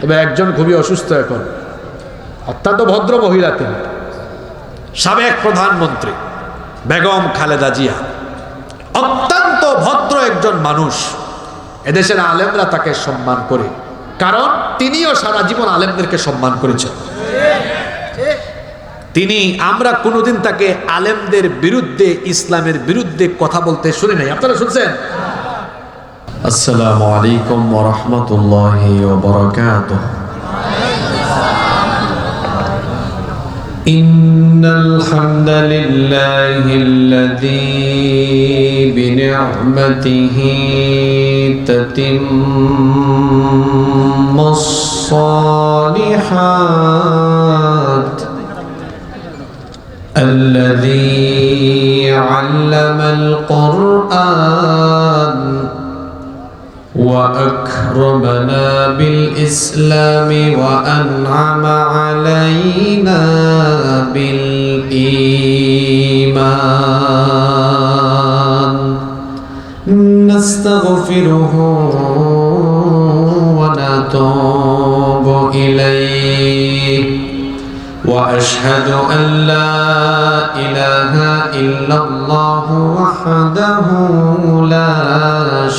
তবে একজন খুবই অসুস্থ এখন, অত্যন্ত ভদ্র মহিলা, তিনি সাবেক প্রধানমন্ত্রী বেগম খালেদা জিয়া, অত্যন্ত ভদ্র একজন মানুষ। এদেশের আলেমরা তাকে সম্মান করে, কারণ তিনিও সারা জীবন আলেমদেরকে সম্মান করেছেন। তিনি, আমরা কোনোদিন তাকে আলেমদের বিরুদ্ধে, ইসলামের বিরুদ্ধে কথা বলতে শুনি নাই। আপনারা শুনছেন? আসসালামু আলাইকুম ওয়া রাহমাতুল্লাহি ওয়া বারাকাতুহু। ইন্নাল হামদালিল্লাহিল্লাযী বিনি'মাতিহি তাতিম্মুস সালিহাত الذي علم القرآن وأكرمنا بالإسلام وأنعم علينا بالإيمان نستغفره ونتوب إليه وأشهد أن لا إله إلا الله وحده لا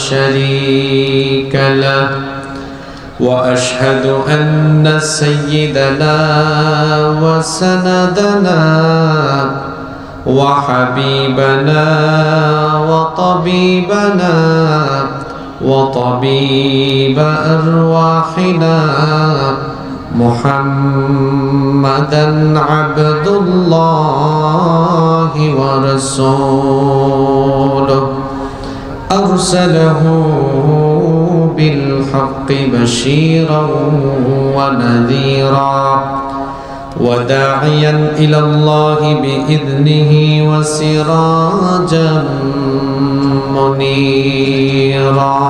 شريك له وأشهد أن سيدنا وسندنا وحبيبنا وطبيبنا وطبيب أرواحنا محمدًا عبد الله ورسوله أرسله بالحق بشيرا ونذيرا وداعيا إلى الله بإذنه وسراجا منيرا.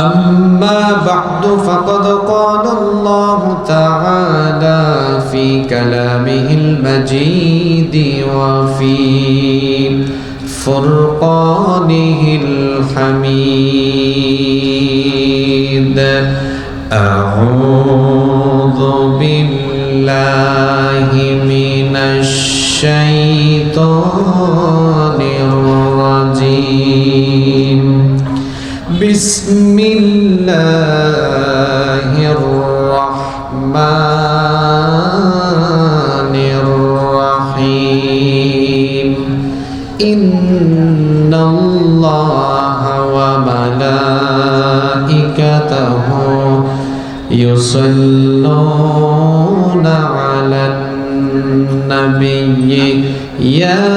أما بعد فقد قال الله تعالى في كلامه المجيد وفي فرقانه الحميد. أعوذ بالله من الشيطان الرجيم. بسم الله الرحمن الرحيم. إن الله وملائكته يصلون على النبي يا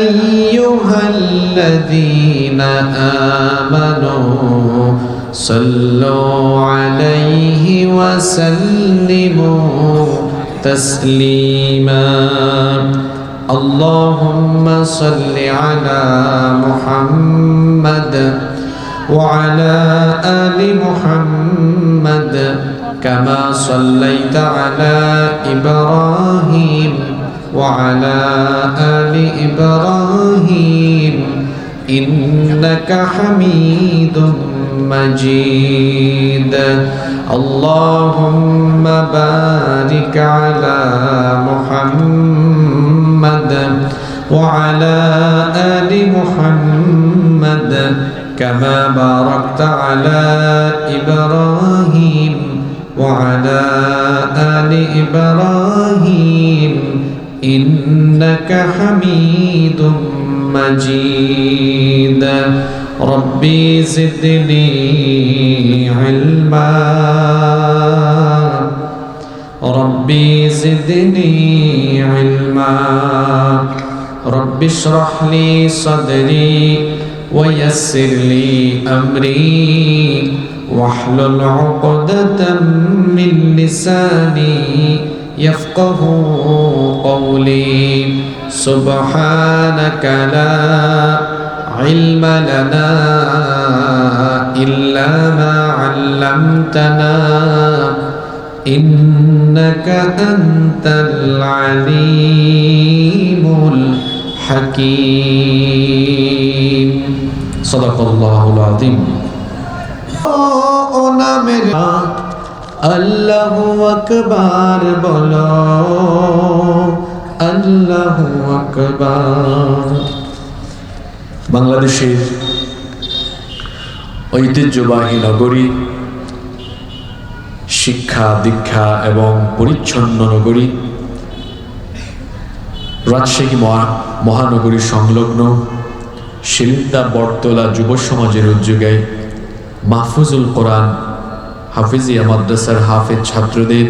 أيها الذين آمنوا صلوا عليه وسلموا تسليما. اللهم صل على محمد وعلى آل محمد كما صليت على إبراهيم وعلى آل إبراهيم إنك حميد مجيد. اللهم بارك على محمد وعلى آل محمد كما باركت على إبراهيم وعلى آل إبراهيم إنك حميد مجيد. ربي زدني علما ربي زدني علما. رب اشرح لي صدري ويسر لي أمري واحلل عقدة من لساني يفقه قولي. سبحانك لا علم لنا إلا ما علمتنا إنك أنت العليم الحكيم. صدق الله العظيم. ও নামের আল্লাহু আকবার বলো, আল্লাহু আকবার। বাংলাদেশের ঐতিহ্যবাহী নগরী, শিক্ষা দীক্ষা এবং পরিচ্ছন্ন নগরী, রাজশাহী মহানগরী সংলগ্ন শিলিন্দা বটতলা যুব সমাজের উদ্যোগে মাহফুজুল কোরআন হাফিজিয়া মাদ্রাসার হাফেজ ছাত্রদের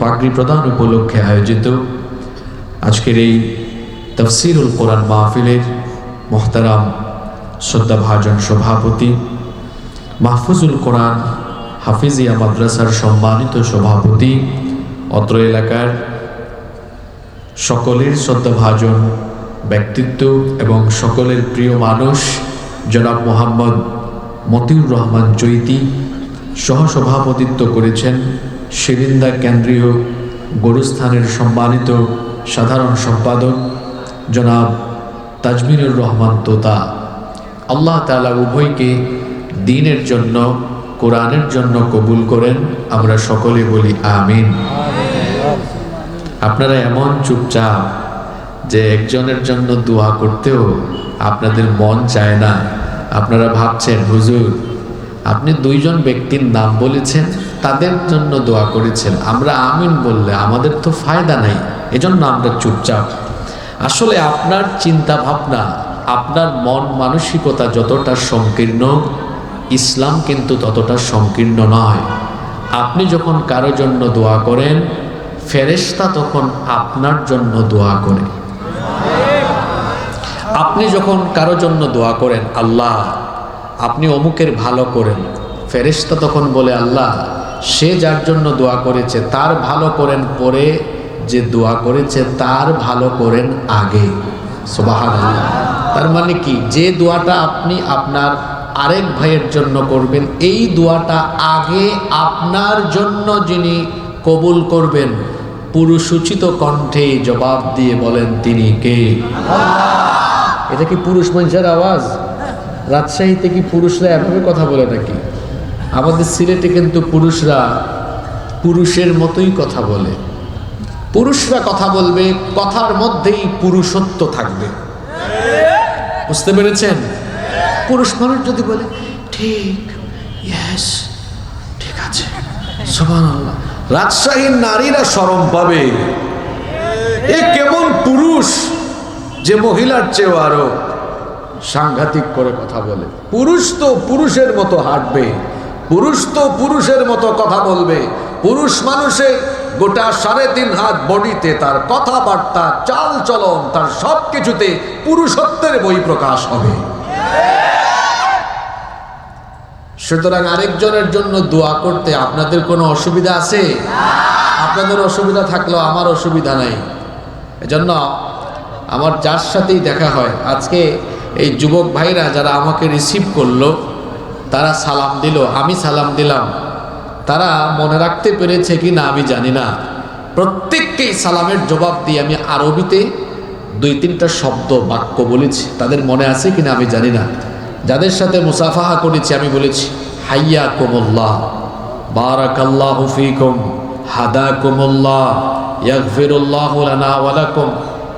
পাগড়ি প্রদান উপলক্ষে আয়োজিত আজকের এই তাফসিরুল কোরআন মাহফিলের মোহতারাম শ্রদ্ধাভাজন সভাপতি, মাহফুজুল কোরআন হাফিজিয়া মাদ্রাসার সম্মানিত সভাপতি, অত্র এলাকার সকলের শ্রদ্ধাভাজন ব্যক্তিত্ব এবং সকলের প্রিয় মানুষ জনাব মোহাম্মদ মতিউর রহমান চৈতি সহসভাপতিত্ব করেছেন শিলিন্দা কেন্দ্রীয় গোরস্থানের সম্মানিত সাধারণ সম্পাদক জনাব তাজমিরুর রহমান তোতা। আল্লাহ তাআলা উভয়কে দ্বীনের জন্য, কোরআনের জন্য কবুল করেন, আমরা সকলে বলি আমিন। আপনারা এমন চুপচাপ যে একজনের জন্য দোয়া করতেও আপনাদের মন চায় না। আপনারা ভাবছেন হুজুর আপনি দুইজন ব্যক্তির নাম বলেছেন, তাদের জন্য দোয়া করেছেন, আমরা আমিন বললে আমাদের তো ফায়দা নাই, এজন্য আমরা চুপচাপ। আসলে আপনার চিন্তা ভাবনা, আপনার মন মানসিকতা যতটা সংকীর্ণ, ইসলাম কিন্তু ততটা সংকীর্ণ নয়। আপনি যখন কারো জন্য দোয়া করেন, ফেরেশতা তখন আপনার জন্য দোয়া করে। আপনি যখন কারো জন্য দোয়া করেন, আল্লাহ আপনি অমুকের ভালো করেন, ফেরেশতা তখন বলে আল্লাহ সে যার জন্য দোয়া করেছে তার ভালো করেন, পরে যে দোয়া করেছে তার ভালো করেন আগে। সুবহানাল্লাহ। তার মানে কি, যে দোয়াটা আপনি আপনার আরেক ভাইয়ের জন্য করবেন, এই দোয়াটা আগে আপনার জন্য যিনি কবুল করবেন, পুরুষোচিত কণ্ঠে জবাব দিয়ে বলেন তিনি কে? এটা কি পুরুষ মানুষের আওয়াজ? রাজশাহীতে কি পুরুষরা এভাবে কথা বলে নাকি? আমাদের সিলেটে কিন্তু পুরুষরা পুরুষের মতোই কথা বলে। পুরুষরা কথা বলবে, কথার মধ্যেই পুরুষত্ব থাকবে। বুঝতে পেরেছেন? পুরুষ মানুষ যদি বলে ঠিক, ইয়েস, ঠিক আছে, সুবহানাল্লাহ, রাজশাহীর নারীরা শরম পাবে। এ কেমন পুরুষ যে মহিলার চেয়েও আরো সাংঘাতিক করে কথা বলে। পুরুষ তো পুরুষের মতো হাঁটবে, পুরুষ তো পুরুষের মতো কথা বলবে। পুরুষ মানুষের গোটা 3.5 হাত বডিতে, তার কথাবার্তা, চাল চলন, তার সব কিছুতে পুরুষত্বের বহিঃপ্রকাশ হবে। সুতরাং আরেকজনের জন্য দোয়া করতে আপনাদের কোনো অসুবিধা আছে? আপনাদের অসুবিধা থাকলেও আমার অসুবিধা নাই। এজন্য আমার যার সাথেই দেখা হয়, আজকে এই যুবক ভাইরা যারা আমাকে রিসিভ করলো, তারা সালাম দিল, আমি সালাম দিলাম, তারা মনে রাখতে পেরেছে কি না আমি জানি না। প্রত্যেককেই সালামের জবাব দিয়ে আমি আরবিতে 2-3টা শব্দ বাক্য বলেছি, তাদের মনে আছে কিনা আমি জানি না। যাদের সাথে মুসাফাহা করেছি আমি বলেছি হাইয়াকুমুল্লাহ, বারাকাল্লাহু ফীকুম, হাদাকুমুল্লাহ, ইয়াগফিরুল্লাহু লানা ওয়া লাকুম।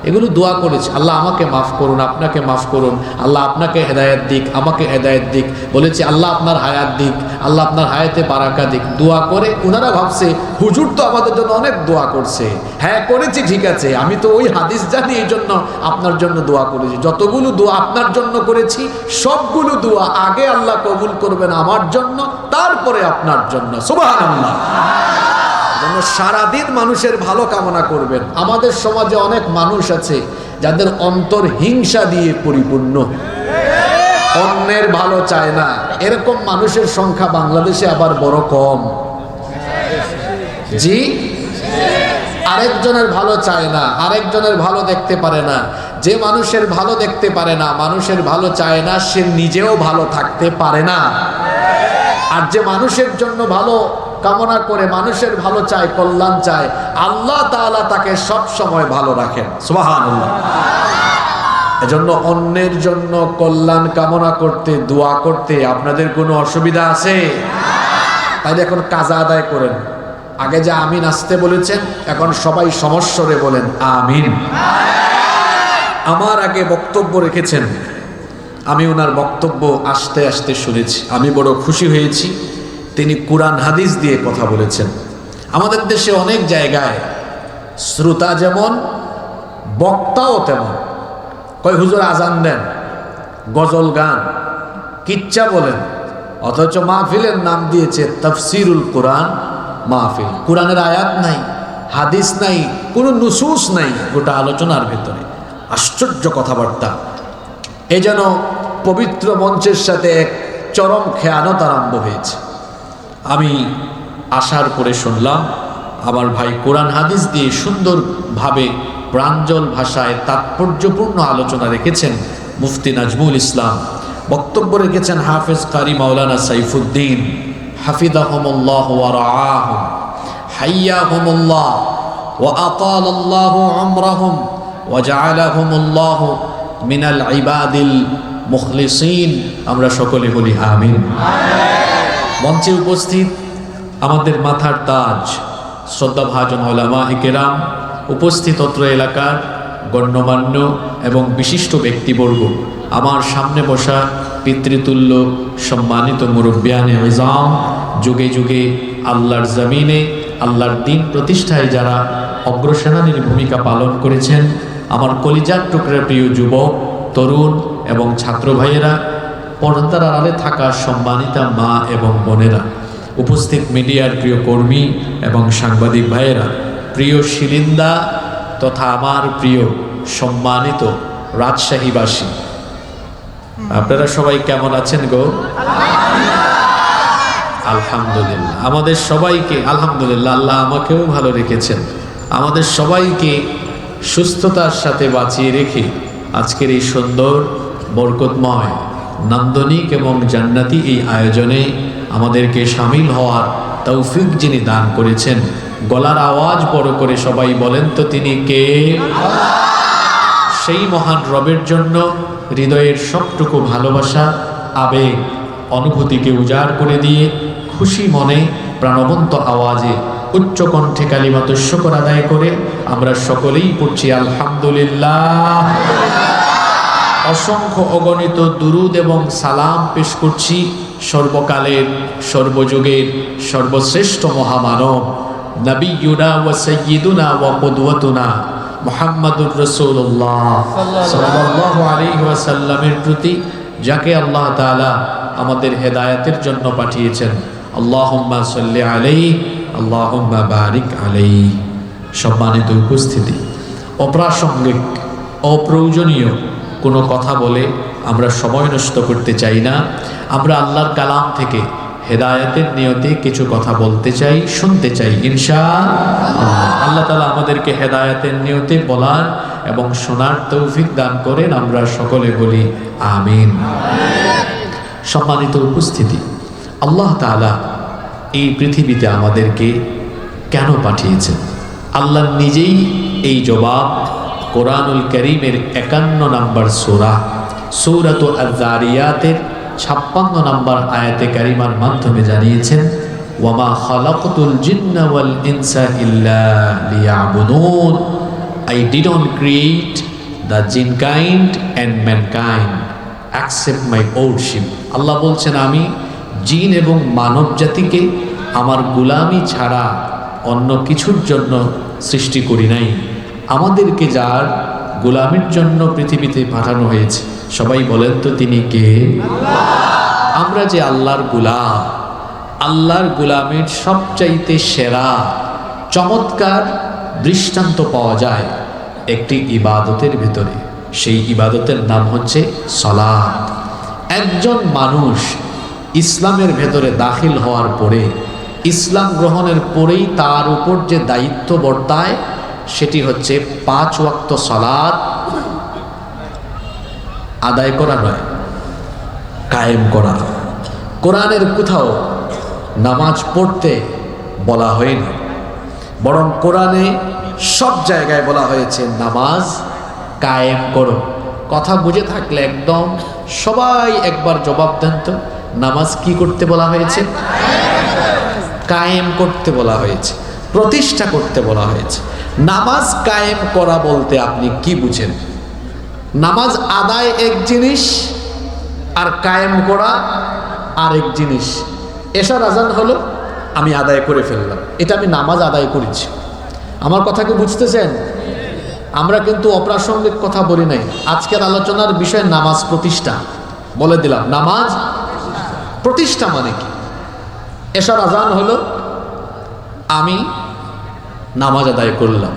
এগুলো দোয়া করেছি, আল্লাহ আমাকে মাফ করুন, আপনাকে মাফ করুন, আল্লাহ আপনাকে হেদায়েত দিক, আমাকে হেদায়েত দিক। বলেছি আল্লাহ আপনার হায়াত দিক, আল্লাহ আপনার হায়াতে বারাকা দিক। দোয়া করে ওনারা ভাবছে হুজুর তো আমাদের জন্য অনেক দোয়া করছে। হ্যাঁ করেছি, ঠিক আছে, আমি তো ওই হাদিস জানি, এই জন্য আপনার জন্য দোয়া করেছি। যতগুলো দোয়া আপনার জন্য করেছি, সবগুলো দোয়া আগে আল্লাহ কবুল করবেন আমার জন্য, তারপরে আপনার জন্য। সুবহানাল্লাহ। সারাদিন মানুষের ভালো কামনা করবেন। আমাদের সমাজে অনেক মানুষ আছে যাদের অন্তর হিংসা দিয়ে পরিপূর্ণ, অন্যের ভালো চায় না। এরকম মানুষের সংখ্যা বাংলাদেশে আবার বড় কম। জি, আরেকজনের ভালো চায় না, আরেকজনের ভালো দেখতে পারে না। যে মানুষের ভালো দেখতে পারে না, মানুষের ভালো চায় না, সে নিজেও ভালো থাকতে পারে না। আর যে মানুষের জন্য ভালো কামনা করে, মানুষের ভালো চায়, কল্যাণ চায়, আল্লাহ তাআলা তাকে সব সময় ভালো রাখেন। সুবহানাল্লাহ। এজন্য অন্যের জন্য কল্যাণ কামনা করতে, দোয়া করতে আপনাদের কোনো অসুবিধা আছে? তাইলে এখন কাজা আদায় করেন। আগে যে আমিন আসতে বলেছেন, এখন সবাই সমস্বরে বলেন আমিন। আমার আগে বক্তব্য রেখেছেন, আমি ওনার বক্তব্য আস্তে আস্তে শুনেছি, আমি বড় খুশি হয়েছি। তিনি কুরআন হাদিস দিয়ে কথা বলেছেন। আমাদের দেশে অনেক জায়গায় শ্রোতা যেমন বক্তাও তেমন। কয় হুজুর আজান দেন, গজল গান, কিচ্ছা বলেন, অথচ মাহফিলের নাম দিয়েছে তাফসিরুল কোরআন মাহফিল। কোরআনের আয়াত নাই, হাদিস নাই, কোনো নুসুস নাই গোটা আলোচনার ভেতরে। আশ্চর্য কথাবার্তা। এ যেন পবিত্র মঞ্চের সাথে এক চরম খেয়ানত আরম্ভ হয়েছে। আমি আসার পরে শুনলাম আমার ভাই কোরআন হাদিস দিয়ে সুন্দরভাবে প্রাঞ্জল ভাষায় তাৎপর্যপূর্ণ আলোচনা রেখেছেন মুফতি নাজমুল ইসলাম। বক্তব্য রেখেছেন হাফেজ কারি মাওলানা সাইফুদ্দিন হাফিজাহুমুল্লাহ ওয়া রাআহুম হাইয়াহুমুল্লাহ ওয়া আতালাল্লাহু উমরাহুম ওয়া জাআলাহুমুল্লাহ মিনাল ইবাদিল মুখলিসিন। আমরা সকলে বলি আমিন। মঞ্চে উপস্থিত আমাদের মাথার তাজ শ্রদ্ধাভাজন উলামায়ে কেরাম, উপস্থিত অত্র এলাকার গণ্যমান্য এবং বিশিষ্ট ব্যক্তিবর্গ, আমার সামনে বসা পিতৃতুল্য সম্মানিত মুরব্বিয়ানে ইজাম, যুগে যুগে আল্লাহর জমিনে আল্লাহর দ্বীন প্রতিষ্ঠায় যারা অগ্রসেনানীর ভূমিকা পালন করেছেন, আমার কলিজার টুকরার প্রিয় যুবক, তরুণ এবং ছাত্র ভাইয়েরা, পর্দার আড়ালে থাকা সম্মানিতা মা এবং বোনেরা, উপস্থিত মিডিয়ার প্রিয় কর্মী এবং সাংবাদিক ভাইয়েরা, প্রিয় শিলিন্দা তথা আমার প্রিয় সম্মানিত রাজশাহীবাসী, আপনারা সবাই কেমন আছেন গো? আলহামদুলিল্লাহ। আমাদের সবাইকে আলহামদুলিল্লাহ, আল্লাহ আমাকেও ভালো রেখেছেন। আমাদের সবাইকে সুস্থতার সাথে বাঁচিয়ে রেখে আজকের এই সুন্দর বরকতময় নান্দনিক এবং জান্নাতি এই আয়োজনে আমাদেরকে শামিল হওয়ার তৌফিক যিনি দান করেছেন, গলার আওয়াজ বড় করে সবাই বলেন তো তিনি কে? সেই মহান রবের জন্য হৃদয়ের সবটুকু ভালোবাসা, আবেগ, অনুভূতিকে উজাড় করে দিয়ে খুশি মনে প্রাণবন্ত আওয়াজে উচ্চ কণ্ঠে কালিমাত শুকর আদায় করে আমরা সকলেই পড়ছি আলহামদুলিল্লাহ। অসংখ্য অগণিত দুরুদ এবং সালাম পেশ করছি সর্বকালের, সর্বযুগের সর্বশ্রেষ্ঠ মহামানব নবিয়ুনা ওয়া সাইয়্যিদুনা ওয়া কুদওয়াতুনা মুহাম্মাদুর রাসূলুল্লাহ সাল্লাল্লাহু আলাইহি ওয়াসাল্লামের প্রতি, যাকে আল্লাহ তাআলা আমাদের হেদায়েতের জন্য পাঠিয়েছেন। আল্লাহুম্মা সাল্লি আলাইহি আল্লাহুম্মা বারিক আলাইহি। সম্মানিত উপস্থিতি, অপ্রাসঙ্গিক অপ্রয়োজনীয় কোনো কথা বলে আমরা সময় নষ্ট করতে চাই না। আমরা আল্লাহর কালাম থেকে হেদায়েতের নিয়তে কিছু কথা বলতে চাই, শুনতে চাই ইনশাআল্লাহ। আল্লাহ তাআলা আমাদেরকে হেদায়েতের নিয়তে বলার এবং শোনার তৌফিক দান করেন। আমরা সকলে বলি আমিন। সম্মানিত উপস্থিতি, আল্লাহ তাআলা এই পৃথিবীতে আমাদেরকে কেন পাঠিয়েছেন? আল্লাহ নিজেই এই জবাব কোরআনুল কারীমের 51 নম্বর সূরা সূরাতুল আয-যারিয়াতের 56 নম্বর আয়াতে কারিমার মাধ্যমে জানিয়েছেন, ওয়ামা খালাকতুল জিন্না ওয়াল ইনসা ইল্লা লিয়াবুদুন। I didn't create the jinn kind and mankind except my worship. আল্লাহ বলছেন, আমি জিন এবং মানব জাতিকে আমার গোলামি ছাড়া অন্য কিছুর জন্য সৃষ্টি করি নাই। আমাদেরকে যার গোলামির জন্য পৃথিবীতে পাঠানো হয়েছে, সবাই বলেন তো তিনি কে? আমরা যে আল্লাহর গোলাম, আল্লাহর গোলামের সবচাইতে সেরা চমৎকার দৃষ্টান্ত পাওয়া যায় একটি ইবাদতের ভিতরে। সেই ইবাদতের নাম হচ্ছে সালাত। একজন মানুষ ইসলামের ভেতরে দাখিল হওয়ার পরে, ইসলাম গ্রহণের পরেই তার উপর যে দায়িত্ব বর্তায় সেটি হচ্ছে 5 ওয়াক্ত সালাত আদায় করা নয়, কায়েম করা। কোরআনের কোথাও নামাজ পড়তে বলা হয়নি, বরং কোরআনে সব জায়গায় বলা হয়েছে নামাজ কায়েম করো, কথা বুঝে থাকলে একদম সবাই একবার জবাব দেন তো, নামাজ কি করতে বলা হয়েছে? কায়েম করতে বলা হয়েছে, প্রতিষ্ঠা করতে বলা হয়েছে। নামাজ কায়েম করা বলতে আপনি কি বুঝেন? নামাজ আদায় এক জিনিস আর কায়েম করা আরেক জিনিস। এশার আজান হলো, আমি আদায় করে ফেললাম, এটা আমি নামাজ আদায় করেছি। আমার কথা কি বুঝতেছেন? আমরা কিন্তু অপ্রাসঙ্গিক কথা বলি নাই। আজকের আলোচনার বিষয় নামাজ প্রতিষ্ঠা। বলে দিলাম, নামাজ প্রতিষ্ঠা মানে কি? এশার আজান হলো, আমি নামাজ আদায় করলাম,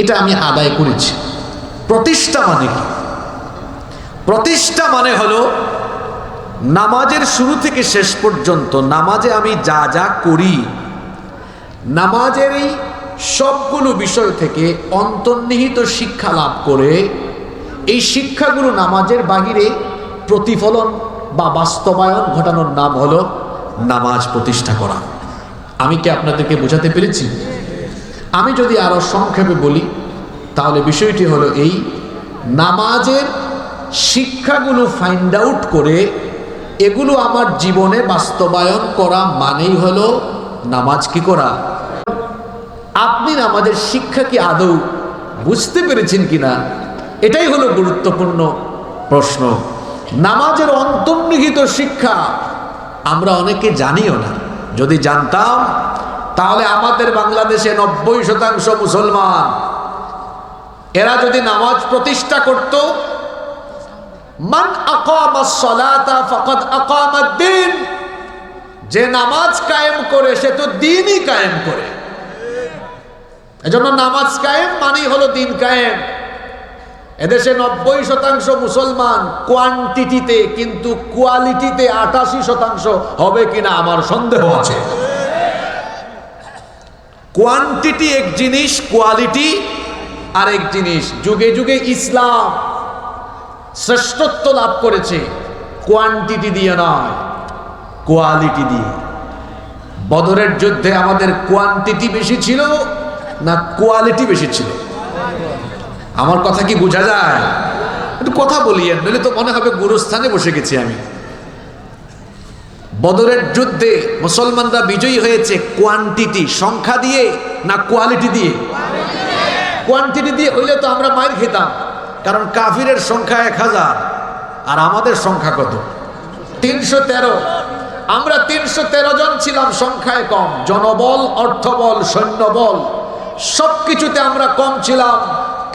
এটা আমি আদায় করেছি। প্রতিষ্ঠা মানে কি? প্রতিষ্ঠা মানে হলো নামাজের শুরু থেকে শেষ পর্যন্ত নামাজে আমি যা যা করি, নামাজের এই সবগুলো বিষয় থেকে অন্তর্নিহিত শিক্ষা লাভ করে এই শিক্ষাগুলো নামাজের বাহিরে প্রতিফলন বা বাস্তবায়ন ঘটানোর নাম হলো নামাজ প্রতিষ্ঠা করা। আমি কি আপনাদেরকে বোঝাতে পেরেছি? আমি যদি আরো সংক্ষেপে বলি তাহলে বিষয়টি হলো এই, নামাজের শিক্ষাগুলো ফাইন্ড আউট করে এগুলো আমার জীবনে বাস্তবায়ন করা মানেই হলো নামাজ কি করা। আপনি নামাজের শিক্ষা কি আদৌ বুঝতে পেরেছেন কিনা, এটাই হলো গুরুত্বপূর্ণ প্রশ্ন। নামাজের অন্তর্নিহিত শিক্ষা আমরা অনেকে জানিও না। যদি জানতাম তাহলে আমাদের বাংলাদেশে 90% মুসলমান, এরা যদি নামাজ প্রতিষ্ঠা করত, মান আকামাস সালাতা ফাকাদ আকামাদ-দ্বীন, যে নামাজ কায়েম করে সে তো দ্বীনই কায়েম করে। এজন্য নামাজ কায়েম মানেই হলো দ্বীন কায়েম। এদেশে 90% মুসলমান কোয়ান্টিটিতে, কিন্তু কোয়ালিটিতে 88% হবে কিনা আমার সন্দেহ আছে। কোয়ান্টিটি এক জিনিস, কোয়ালিটি আরেক জিনিস। যুগে যুগে ইসলাম শ্রেষ্ঠত্ব লাভ করেছে কোয়ান্টিটি দিয়ে নয়, কোয়ালিটি দিয়ে। বদরের যুদ্ধে আমাদের কোয়ান্টিটি বেশি ছিল না কোয়ালিটি বেশি ছিল? আমার কথা কি বোঝা যায়? একটু কথা বলিয়েন, নইলে তো মনে হবে গুরুস্থানে বসে গেছি আমি। বদরের যুদ্ধে মুসলমানরা বিজয়ী হয়েছে কোয়ান্টিটি, সংখ্যা দিয়ে না কোয়ালিটি দিয়ে? কোয়ান্টিটি দিয়ে হইলে তো আমরা মাইর খেতাম, কারণ কাফিরের সংখ্যা 1000 আর আমাদের সংখ্যা কত? 313। আমরা 313 জন ছিলাম, সংখ্যায় কম। জনবল, অর্থবল, সৈন্যবল সবকিছুতে আমরা কম ছিলাম,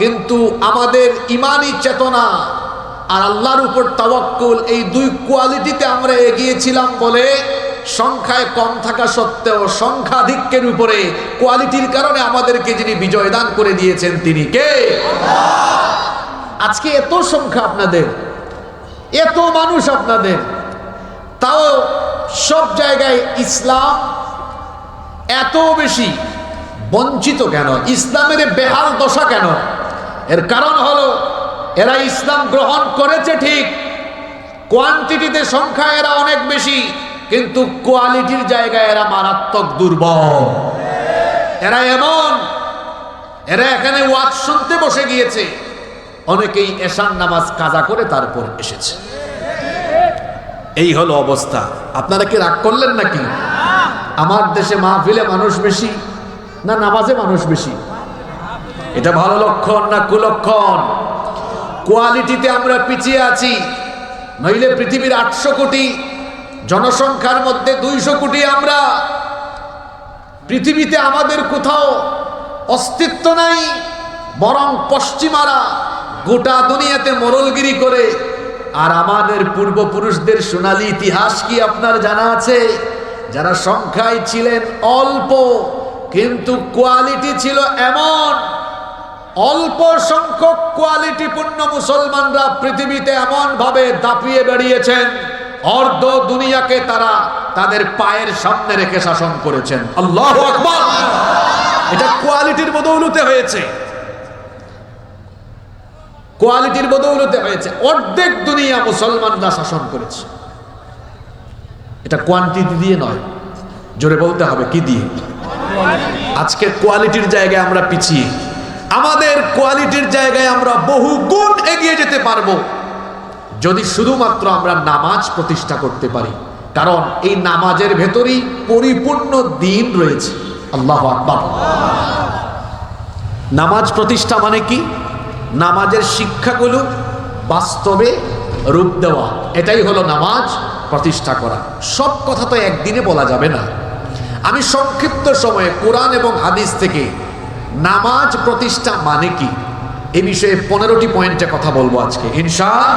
কিন্তু আমাদের ইমানি চেতনা আর আল্লাহর উপর তাওয়াক্কুল, এই দুই কোয়ালিটিতে আমরা এগিয়েছিলাম বলে সংখ্যায় কম থাকা সত্ত্বেও সংখ্যাধিক্যের উপরে কোয়ালিটির কারণে আমাদেরকে যিনি বিজয় দান করে দিয়েছেন তিনি কে? আজকে এত সংখ্যা আপনাদের, এত মানুষ আপনাদের, তাও সব জায়গায় ইসলাম এত বেশি বঞ্চিত কেন? ইসলামের বেহাল দশা কেন? এর কারণ হলো এরা ইসলাম গ্রহণ করেছে ঠিক, কোয়ান্টিটিতে সংখ্যা এরা অনেক বেশি, কিন্তু কোয়ালিটির জায়গায় এরা মারাত্মক দুর্বল। এরা এমন, এরা এখানে ওয়াজ শুনতে বসে গিয়েছে, অনেকেই এশার নামাজ কাজা করে তারপর এসেছে। এই হলো অবস্থা। আপনারা কি রাগ করলেন নাকি? আমার দেশে মাহফিলে মানুষ বেশি না নামাজে মানুষ বেশি? এটা ভালো লক্ষণ না কুলক্ষণ? কোয়ালিটিতে আমরা পিছিয়ে আছি, নইলে পৃথিবীর 800 কোটি জনসংখ্যার মধ্যে 200 কোটি আমরা। পৃথিবীতে আমাদের কোথাও অস্তিত্ব নাই, বরং পশ্চিমারা গোটা দুনিয়াতে মোড়লগিরি করে। আর আমাদের পূর্বপুরুষদের সোনালী ইতিহাস কি আপনার জানা আছে? যারা সংখ্যায় ছিলেন অল্প, কিন্তু কোয়ালিটি ছিল এমন, অল্প সংখ্যক কোয়ালিটিপূর্ণ মুসলমানরা পৃথিবীতে এমন ভাবে দাপিয়ে বেরিয়েছেন, অর্ধ দুনিয়াকে তারা তাদের পায়ের সামনে রেখে শাসন করেছেন। আল্লাহু আকবার! এটা কোয়ালিটির বদৌলতে হয়েছে, কোয়ালিটির বদৌলতে হয়েছে। অর্ধেক দুনিয়া মুসলমানরা শাসন করেছে। এটা কোয়ান্টিটি দিয়ে নয়, জোরে বলতে হবে কি দিয়ে? আজকে কোয়ালিটির জায়গায় আমরা পিছিয়ে, আমাদের কোয়ালিটির জায়গায় আমরা বহু গুণ এগিয়ে যেতে পারবো যদি শুধুমাত্র আমরা নামাজ প্রতিষ্ঠা করতে পারি। কারণ এই নামাজের ভেতরেই পরিপূর্ণ দ্বীন রয়েছে। আল্লাহু আকবার। নামাজ প্রতিষ্ঠা মানে কি? নামাজের শিক্ষাগুলো বাস্তবে রূপ দেওয়া, এটাই হলো নামাজ প্রতিষ্ঠা করা। সব কথা তো একদিনে বলা যাবে না। আমি সংক্ষিপ্ত সময়ে কোরআন এবং হাদিস থেকে নামাজ প্রতিষ্ঠা মানে কি এ বিষয়ে 15টি পয়েন্টে কথা বলবো আজকে ইনশাআল্লাহ।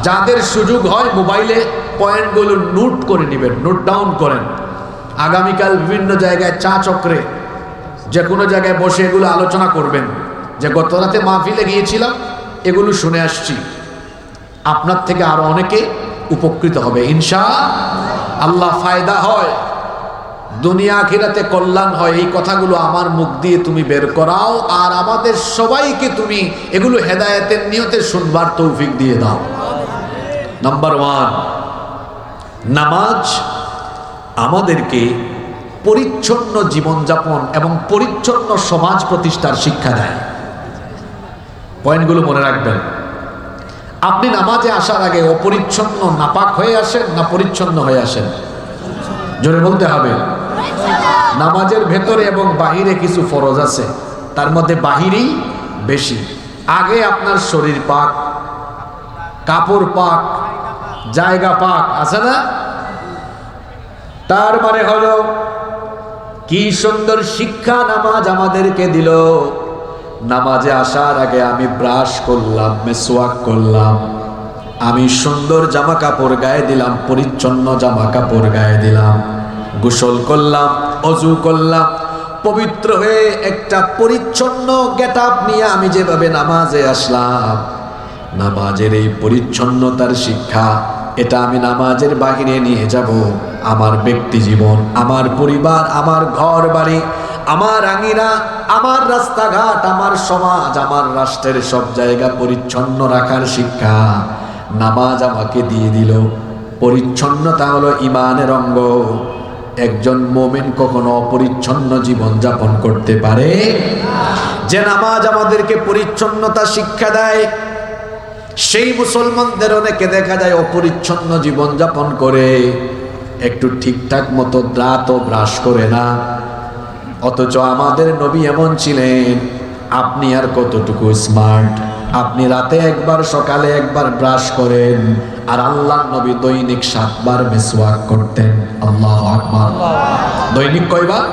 যাদের সুযোগ হয় মোবাইলে পয়েন্টগুলো নোট করে নেবেন, নোট ডাউন করেন। আগামীকাল বিভিন্ন জায়গায় চা চক্রে যে কোনো জায়গায় বসে এগুলো আলোচনা করবেন যে গত রাতে মাহফিলে গিয়েছিলাম, এগুলো শুনে আসছি। আপনার থেকে আরো অনেকে উপকৃত হবে ইনশাআল্লাহ। ফায়দা হয়, দুনিয়া আখিরাতে কল্যাণ হয়। এই কথাগুলো আমার মুখ দিয়ে তুমি বের করাও, আর আমাদের সবাইকে তুমি এগুলো হেদায়েতের নিয়তে শুনবার তৌফিক দিয়ে দাও। নাম্বার 1, নামাজ আমাদেরকে পরিচ্ছন্ন জীবনযাপন এবং পরিচ্ছন্ন সমাজ প্রতিষ্ঠার শিক্ষা দেয়। পয়েন্টগুলো মনে রাখবেন। আপনি নামাজে আসার আগে অপরিচ্ছন্ন নাপাক হয়ে আসেন না পরিচ্ছন্ন হয়ে আসেন? জোরে বলতে হবে। নামাজের ভেতরে এবং বাহিরে কিছু ফরজ আছে, তার মধ্যে বাহিরেই বেশি। আগে আপনার শরীর পাক, কাপড় পাক, জায়গা পাক আছে না? তার মানে হলো কি সুন্দর শিক্ষা নামাজ আমাদেরকে দিল। নামাজে আসার আগে আমি ব্রাশ করলাম, মেসওয়াক করলাম, আমি সুন্দর জামা কাপড় গায়ে দিলাম, পরিচ্ছন্ন জামা কাপড় গায়ে দিলাম, গোসল করলাম, অজু করলাম, পবিত্র হয়ে একটা পরিচ্ছন্ন গেটআপ নিয়ে আমি যেভাবে নামাজে আসলাম, নামাজের এই পরিচ্ছন্নতার শিক্ষা এটা আমি নামাজের বাহিরে নিয়ে যাব। আমার ব্যক্তি জীবন, আমার পরিবার, আমার ঘর বাড়ি, আমার আঙিনা, আমার রাস্তাঘাট, আমার সমাজ, আমার রাষ্ট্রের সব জায়গা পরিচ্ছন্ন রাখার শিক্ষা নামাজ আমাকে দিয়ে দিল। পরিচ্ছন্নতা হলো ঈমানের অঙ্গ। একজন মুমিন কখনো অপরিচ্ছন্ন জীবন যাপন করতে পারে? যে নামাজ আমাদেরকে পরিচ্ছন্নতা শিক্ষা দেয়, সেই মুসলমানদের অনেকে দেখা যায় অপরিচ্ছন্ন জীবন যাপন করে, একটু ঠিকঠাক মতো দাঁতও ব্রাশ করে না। অথচ আমাদের নবী এমন ছিলেন, আপনি আর কতটুকু স্মার্ট, আপনি রাতে একবার সকালে একবার ব্রাশ করেন, আর আল্লাহ নবী দৈনিক 7 বার মিসওয়াক করতেন। আল্লাহু আকবার। দৈনিক কয়বার?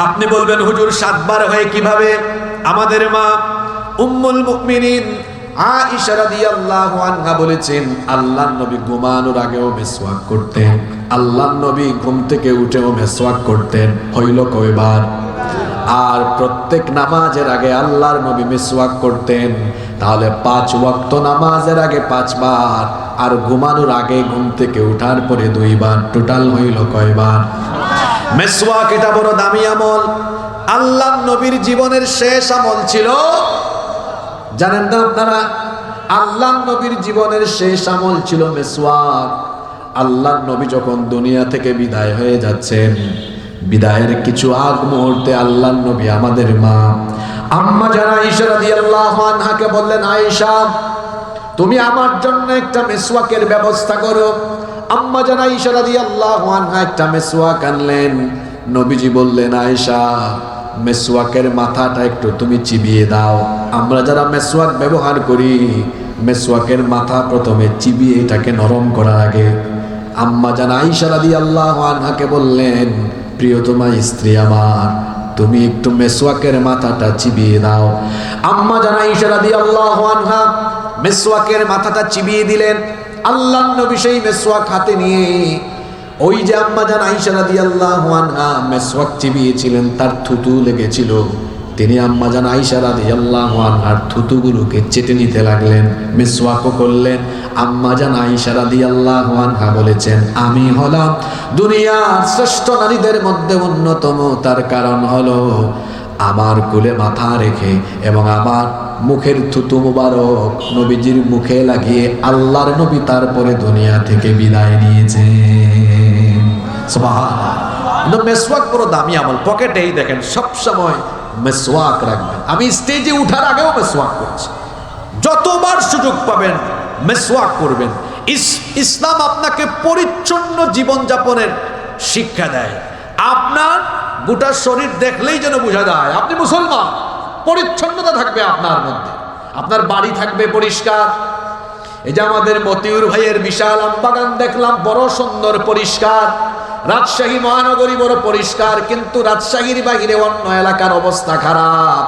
আপনি বলবেন হুজুর 7 বার হয় কিভাবে? আমাদের মা উম্মুল মুমিনিন আয়েশা রাদিয়াল্লাহু আনহা বলেছেন, আল্লাহর নবী ঘুমানোর আগেও মিসওয়াক করতেন, আল্লাহর নবী ঘুম থেকে উঠেও মিসওয়াক করতেন। হইল কয়বার? আর প্রত্যেক নামাজের আগে আল্লাহর নবী মিসওয়াক করতেন। তাহলে 5 ওয়াক্ত নামাজের আগে 5 বার, আর ঘুমানোর আগে ঘুম থেকে উঠার পরে 2 বার। টোটাল হইল কয়বার? মিসওয়াক এটা বড় দামি আমল। আল্লাহর নবীর জীবনের শেষ আমল ছিল, জানেন না আপনারা? আল্লাহর নবীর জীবনের শেষ আমল ছিল মিসওয়াক। আল্লাহর নবী যখন দুনিয়া থেকে বিদায় হয়ে যাচ্ছেন, বিদায়ের কিছু আগ মুহূর্তে আল্লাহর নবী আমাদের মা আম্মা জান আয়েশা রাদিয়াল্লাহু আনহাকে বললেন, আয়েশা তুমি আমার জন্য একটা মিসওয়াকের ব্যবস্থা করো। আম্মা জান আয়েশা রাদিয়াল্লাহু আনহা একটা মিসওয়াক আনলেন। নবীজি বললেন, আয়েশা মিসওয়াকের মাথাটা একটু তুমি চিবিয়ে দাও। আমরা যারা মিসওয়াক ব্যবহার করি, মিসওয়াকের মাথা প্রথমে চিবিয়ে এটাকে নরম করার আগে আম্মা জান আয়েশা রাদিয়াল্লাহু আনহাকে বললেন, প্রিয়তমা স্ত্রী আমার, তুমি একটু মিসওয়াকের মাথাটা চিবিয়ে দাও। আম্মা জান আয়েশা রাদিয়াল্লাহু আনহা মিসওয়াকের মাথাটা চিবিয়ে দিলেন। আল্লাহর নবী সেই মিসওয়াক হাতে নিয়ে, ওই যে আম্মা জান আয়েশা রাদিয়াল্লাহু আনহা মিসওয়াক চিবিয়েছিলেন, তার থুতু লেগেছিল, তিনি আম্মা জান আয়েশা রাদিয়াল্লাহু আনহার থুতুগুলোকে চেটে নিতে লাগলেন, মিসওয়াকও করলেন। আম্মা জান আয়েশা রাদিয়াল্লাহু আনহা বলেছেন, আমি হলাম দুনিয়ার শ্রেষ্ঠ নারীদের মধ্যে অন্যতম। তার কারণ হলো আমার কোলে মাথা রেখে এবং আমার মুখের থুতু মুবারক নবীজির মুখে লাগিয়ে আল্লাহর নবী তারপরে দুনিয়া থেকে বিদায় নিয়েছেন। সুবহানাল্লাহ। মিসওয়াক বড় দামি আমল। পকেটেই দেখেন সব সময় মিসওয়াক রাখবেন। আমি স্টেজে উঠার আগেও মিসওয়াক করছি। যতবার সুযোগ পাবেন মেসওয়াক করবেন। ইসলাম আপনাকে পরিচ্ছন্ন জীবনযাপনের শিক্ষা দেয়। আপনার গোটা শরীর দেখলেই যেন বোঝা যায় আপনি মুসলমান। পরিচ্ছন্নতা থাকবে আপনার মধ্যে, আপনার বাড়ি থাকবে পরিষ্কার। এই যে আমাদের মতিউর ভাইয়ের বিশাল আমবাগান দেখলাম, বড় সুন্দর পরিষ্কার। রাজশাহী মহানগরী বড় পরিষ্কার, কিন্তু রাজশাহীর বাহিরে অন্য এলাকার অবস্থা খারাপ।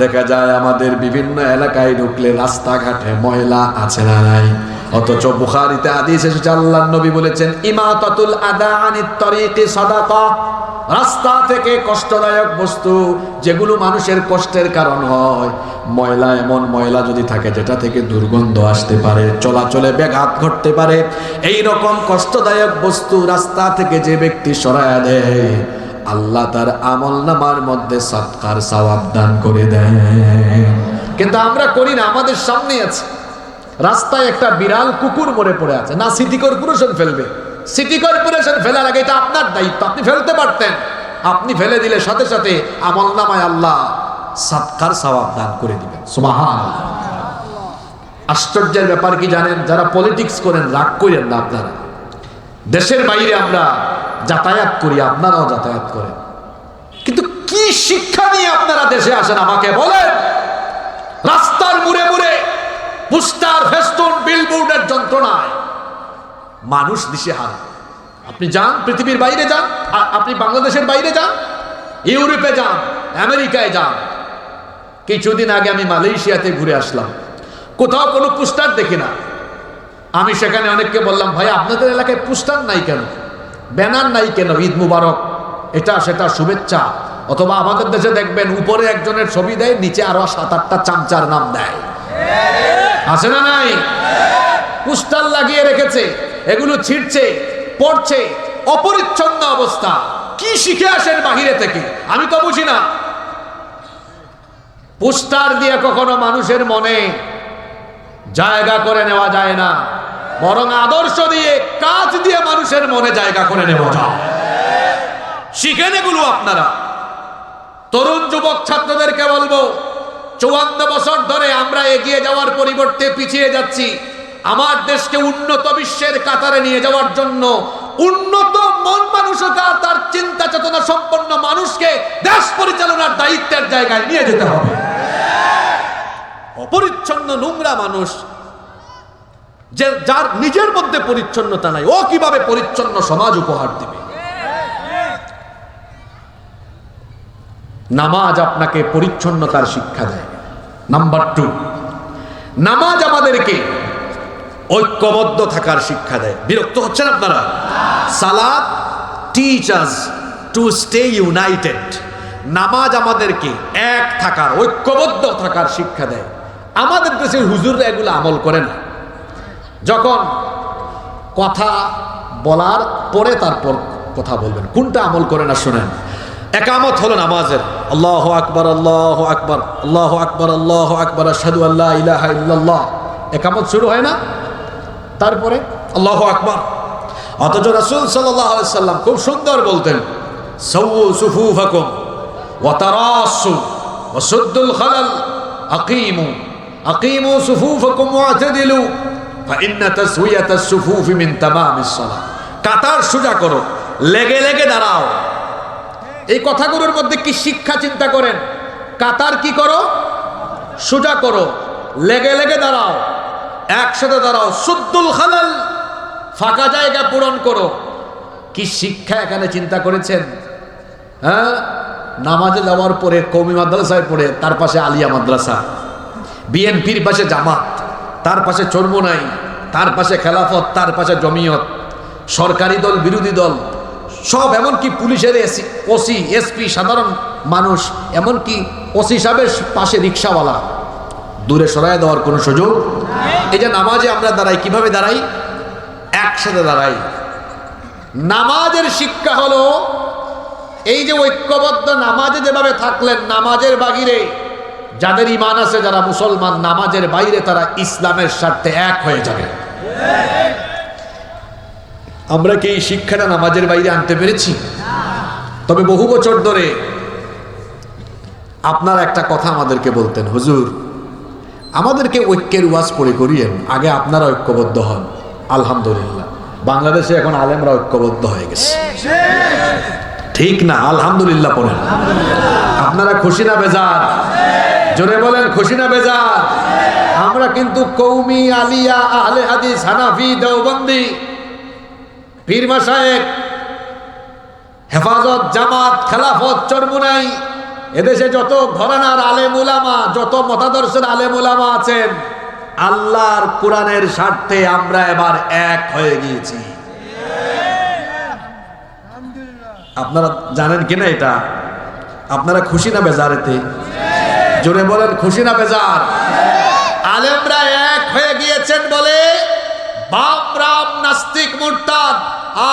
দেখা যায় আমাদের বিভিন্ন এলাকায় ঢুকলে রাস্তাঘাটে ময়লা আছে না নাই, অথচ বুখারীতে হাদিস এসেছে আল্লাহর নবী বলেছেন ইমাতাতুল আদা আনিত তরিকি সাদাকা। রাস্তা থেকে কষ্টদায়ক বস্তু যেগুলো মানুষের কষ্টের কারণ হয়, ময়লা, এমন ময়লা যদি থাকে যেটা থেকে দুর্গন্ধ আসতে পারে, চলাচলে ব্যাঘাত ঘটতে পারে, এই রকম কষ্টদায়ক বস্তু রাস্তা থেকে যে ব্যক্তি সরায়া দেয়, আল্লাহ তার আমলনামার মধ্যে সদকার সওয়াব দান করে দেয়। কিন্তু আমরা করি না। আমাদের সামনে আছে রাস্তায় একটা বিড়াল কুকুর মরে পড়ে আছে, না সিটি কর্পোরেশন ফেলবে। সিটি কর্পোরেশন ফেলার আগে এটা আপনার দায়িত্ব, আপনি ফেলতে পারতেন। আপনি ফেলে দিলে সাথে সাথে আমলনামায় আল্লাহ সদকার সওয়াব দান করে দিবেন। সুবহানাল্লাহ। আশ্চর্যের ব্যাপার কি জানেন? যারা পলিটিক্স করেন রাগ করেন না আপনারা। দেশের বাইরে আমরা যাতায়াত করি, আপনারাও যাতায়াত করেন, কিন্তু কি শিক্ষা নিয়ে আপনারা দেশে আসেন আমাকে বলেন? রাস্তার মুড়ে মুড়ে পোস্টার, ফেস্টুন, বিলবোর্ডের যন্ত্রণায় মানুষ দিশেহারা। আপনি যান পৃথিবীর বাইরে যান, আপনি বাংলাদেশের বাইরে যান, ইউরোপে যান, আমেরিকায় যান। কিছুদিন আগে আমি মালয়েশিয়াতে ঘুরে আসলাম, কোথাও কোনো পোস্টার দেখি না। আমি সেখানে অনেককে বললাম, ভাই আপনাদের এলাকায় পোস্টার নাই কেন, ব্যানার নাই কেন, ঈদ মুবারক এটা সেটা শুভেচ্ছা? অথবা আমাদের দেশে দেখবেন উপরে একজনের ছবি দেয়, নিচে আরো 7-8টা চামচার নাম দেয়, আছে না নাই? পোস্টার লাগিয়ে রেখেছে, এগুলো ছিঁড়ছে, পড়ছে, অপরিচ্ছন্ন অবস্থা। কি শিখে আসেন বাহিরে থেকে আমি তো বুঝি না। পোস্টার দিয়ে কখনো মানুষের মনে জায়গা করে নেওয়া যায় না, বরং আদর্শ দিয়ে, কাজ দিয়ে মানুষের মনে জায়গা করে নেওয়া যায়। শিখেন এগুলো আপনারা। তরুণ যুবক ছাত্রদেরকে বলবো, 54 বছর ধরে আমরা এগিয়ে যাওয়ার পরিবর্তে পিছিয়ে যাচ্ছি। আমার দেশকে উন্নত বিশ্বের কাতারে নিয়ে যাওয়ার জন্য উন্নত মন মানসিকতা, তার চিন্তা চেতনা সম্পন্ন মানুষকে দেশ পরিচালনার দায়িত্বের জায়গায় নিয়ে যেতে হবে। অপরিচ্ছন্ন নোংরা মানুষ, যে যার নিজের মধ্যে পরিচ্ছন্নতা নাই, ও কিভাবে পরিচ্ছন্ন সমাজ উপহার দিবে? নামাজ আপনাকে পরিচ্ছন্নতার শিক্ষা দেয়। নাম্বার 2, নামাজ আমাদেরকে ঐক্যবদ্ধ থাকার শিক্ষা দেয়। বিরক্ত হচ্ছেন আপনারা? সালাত teach us to stay United. নামাজ আমাদেরকে এক থাকার, ঐক্যবদ্ধ থাকার শিক্ষা দেয়। আমাদের দেশের হুজুররা এগুলো আমল করে না। যখন কথা বলার পরে তারপর কথা বলবেন, কোনটা আমল করে না শুনেন। একামত হলো নামাজের, আল্লাহু আকবার, আল্লাহু আকবার, আল্লাহু আকবার, আল্লাহু আকবার, আশহাদু আল্লা ইলাহা ইল্লাল্লাহ। একামত শুরু হয় না? তারপরে আল্লাহু আকবার। অথচ রাসূল সাল্লাল্লাহু আলাইহি সাল্লাম খুব সুন্দর বলতেন, সাওয়ু সুফুফাকুম ওয়া তারাসসু ওয়া সুদ্দুল খালাল, আকিমু সুফুফাকুম ওয়া'তাদিলু ফাইন্না তাসওয়িয়াতাস সুফুফি মিন তামামিস সালাহ। কাতার সোজা করো, লেগে লেগে দাঁড়াও। এই কথাগুলোর মধ্যে কি শিক্ষা চিন্তা করেন? কাতার কি করো? সোজা করো, লেগে লেগে দাঁড়াও, একসাথে দাঁড়াও, সুদ্দুল খালাল, ফাঁকা জায়গা পূরণ করো। কি শিক্ষা এখানে চিন্তা করেছেন? হ্যাঁ, নামাজে যাওয়ার পরে কওমি মাদ্রাসায় পড়ে, তার পাশে আলিয়া মাদ্রাসা, বিএনপির পাশে জামাত, তার পাশে চরমোনাই, তার পাশে খেলাফত, তার পাশে জমিয়ত, সরকারি দল, বিরোধী দল সব, এমনকি পুলিশের ওসি, এসপি, সাধারণ মানুষ, এমনকি ওসি সাহেবের পাশে রিক্সাওয়ালা, দূরে সরায় দেওয়ার কোনো সুযোগ। এই যে নামাজে আমরা দাঁড়াই, কিভাবে দাঁড়াই? একসাথে দাঁড়াই। নামাজের শিক্ষা হলো এই যে ঐক্যবদ্ধ নামাজে যেভাবে থাকলেন, নামাজের বাহিরে যাদের ঈমান আছে, যারা মুসলমান, নামাজের বাইরে তারা ইসলামের স্বার্থে এক হয়ে যাবে। আমরা কি এই শিক্ষাটা নামাজের বাইরে আনতে পেরেছি? তবে বহু বছর ধরে আপনারা একটা কথা আমাদেরকে বলতেন, হুজুর আমাদেরকে ঐক্যের ওয়াজ পড়ে করিয়েন, আগে আপনারা ঐক্যবদ্ধ হন। আলহামদুলিল্লাহ বাংলাদেশে এখন আলেমরা ঐক্যবদ্ধ হয়ে গেছে, ঠিক না? আলহামদুলিল্লাহ পড়েন। আপনারা খুশি না বেজার? জোরে বলেন খুশি না বেজার? আমরা কিন্তু কৌমি, আলিয়া, আহলে হাদিস, হানাফি, দেওবন্দি, পীর মাশায়েখ, হেফাজত, জামাত, খেলাফত, চরমুনাই, এদেশে যত ঘরানার আলেম উলামা, যত মতাদর্শের আলেম উলামা আছেন, আল্লাহর কোরআনের স্বার্থে আমরা এবার এক হয়ে গিয়েছি। আপনারা জানেন কিনা এটা? আপনারা খুশি না বেজারেতে? জোরে বলেন খুশি না বেজার? আলেমরা এক হয়ে গিয়েছেন বলে বাম রাম নাস্তিক মুরতাদ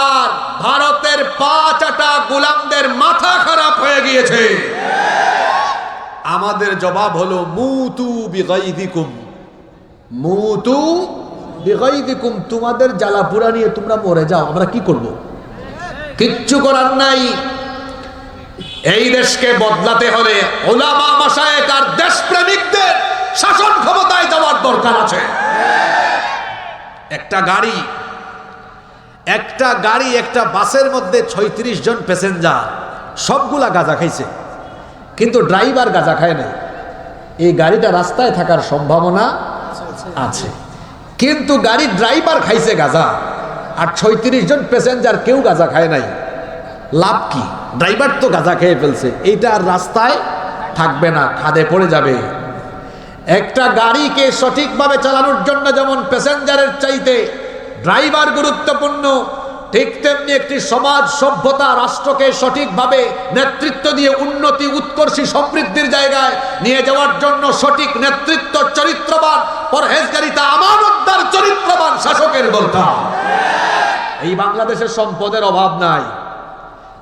আর ভারতের পাঁচটা গোলামদের মাথা খারাপ হয়ে গিয়েছে। আমাদের জবাব হলো মুতু বিগাইদিকুম, মুতু বিগাইদিকুম, তোমাদের জ্বালাপুরা নিয়ে তোমরা মরে যাও, আমরা কি করব? কিচ্ছু করার নাই। এই দেশকে বদলাতে হলে উলামা, মাশায়েখ আর দেশপ্রেমিকদের শাসন ক্ষমতায় যাওয়ার দরকার আছে। একটা গাড়ি একটা বাসের মধ্যে 36 জন প্যাসেঞ্জার, সবগুলা গাঁজা খাইছে, কিন্তু ড্রাইভার গাঁজা খায় নাই। এই গাড়িটা রাস্তায় থাকার সম্ভাবনা আছে, কিন্তু গাড়ির ড্রাইভার খাইছে গাঁজা আর 36 জন প্যাসেঞ্জার কেউ গাঁজা খায় নাই। লাভ কি? ড্রাইভার তো গাঁজা খেয়ে ফেলছে, এইটা আর রাস্তায় থাকবে না, খাদে পড়ে যাবে। একটা গাড়িকে সঠিকভাবে চালানোর জন্য যেমন প্যাসেঞ্জারের চাইতে ড্রাইভার গুরুত্বপূর্ণ, ঠিক তেমনি একটি সমাজ, সভ্যতা, রাষ্ট্রকে সঠিকভাবে নেতৃত্ব দিয়ে উন্নতি, উৎকর্ষী, সমৃদ্ধির জায়গায় নিয়ে যাওয়ার জন্য সঠিক নেতৃত্ব, চরিত্রবান, পরহেজগারিতা, আমানতদার, চরিত্রবান শাসকের দরকার। এই বাংলাদেশের সম্পদের অভাব নাই,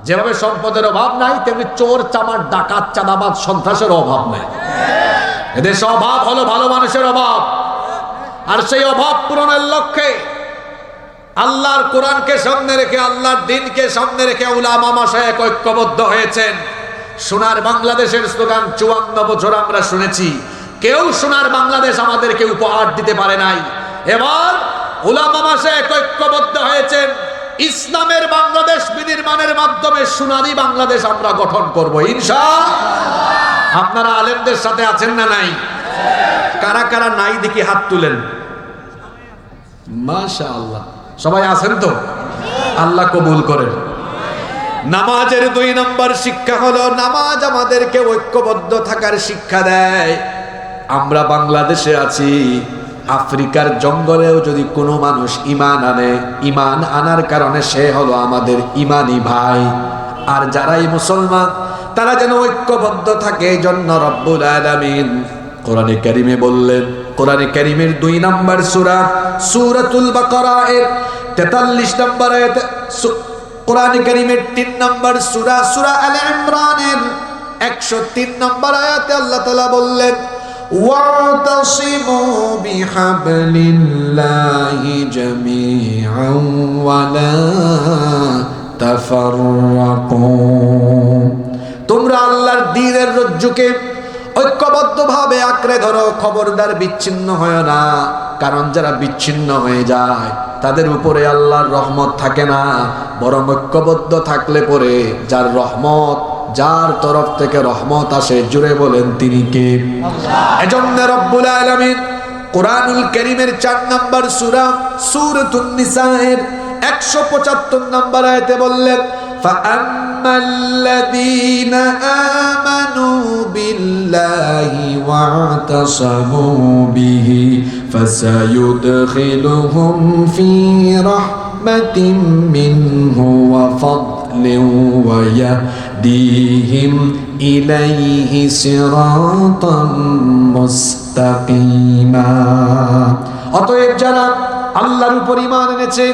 যেভাবে সম্পদের অভাব নাই তেমনি চোর, চামার, ডাকাত, চাঁদাবাজ, সন্ত্রাসের অভাব নাই। এদেশে অভাব হলো ভালো মানুষের অভাব, আর সেই অভাব পূরণের লক্ষ্যে আল্লাহর কোরআনকে সামনে রেখে, আল্লাহর দ্বীনকে সামনে রেখে উলামা, মাশায়েখ ঐক্যবদ্ধ হয়েছেন। সোনার বাংলাদেশের স্লোগান 54 বছর আমরা শুনেছি, কেউ সোনার বাংলাদেশ আমাদেরকে উপহার দিতে পারে নাই। এবার উলামা, মাশায়েখ ঐক্যবদ্ধ হয়েছেন, ইসলামের বাংলাদেশ বিনির্মাণের মাধ্যমে সোনালী বাংলাদেশ আমরা গঠন করব ইনশাআল্লাহ। আপনারা আলেমদের সাথে আছেন না নাই? কারা কারা নাই দেখি হাত তুলেন। মাশাআল্লাহ, সবাই আছেন তো? আল্লাহ কবুল করেন। নামাজের 2 নম্বর শিক্ষা হলো, নামাজ আমাদেরকে ঐক্যবদ্ধ থাকার শিক্ষা দেয়। আমরা বাংলাদেশে আছি, আফ্রিকার জঙ্গলেও যদি কোনো মানুষ ঈমান আনে, ঈমান আনার কারণে সে হলো আমাদের ঈমানি ভাই। আর যারাই মুসলমান তারা যেন ঐক্যবদ্ধ থাকে, এই জন্য রব্বুল আলামিন কোরআনে কারিমে বললেন, কোরআনে কারিমের 2 নম্বর সূরা সূরাতুল বাকারা এর 43 নম্বর আয়াত, কোরআনে কারিমের 3 নম্বর সূরা সূরা আলে ইমরানের 103 নম্বর আয়াতে আল্লাহ তাআলা বললেন, ওয়াতাসিমু বিহাবলিল্লাহি জামিআন ওয়া লা তাফাররাকু, তোমরা আল্লাহর দ্বীনের রজ্জুকে ঐক্যবদ্ধভাবে আঁকড়ে ধরো, খবরদার বিচ্ছিন্ন হয় না। কারণ যারা বিচ্ছিন্ন হয়ে যায় তাদের উপরে আল্লাহর রহমত থাকে না, বরং ঐক্যবদ্ধ থাকলে পরে যার রহমত, যার তরফ থেকে রহমত আসে, জুড়ে বলেন তিনি কে? এজন্য রব্বুল আলামিন কোরআনুল কারীমের 4 নম্বর সূরা সূরাতুন নিসা এর 175 নম্বর আয়াতে বললেন, ফাআম্মাল্লাযীনা আমানু বিল্লাহি ওয়াতাসামু বিহি ফাসায়ুদখিলুহুম ফি রাহমাতিন মিনহু ওয়া ফাদলিন ওয়া ইয়াহদিহিম ইলাইহি সিরাতাম মুস্তাকিমা। অতএব যারা আল্লাহর উপর ঈমান এনেছে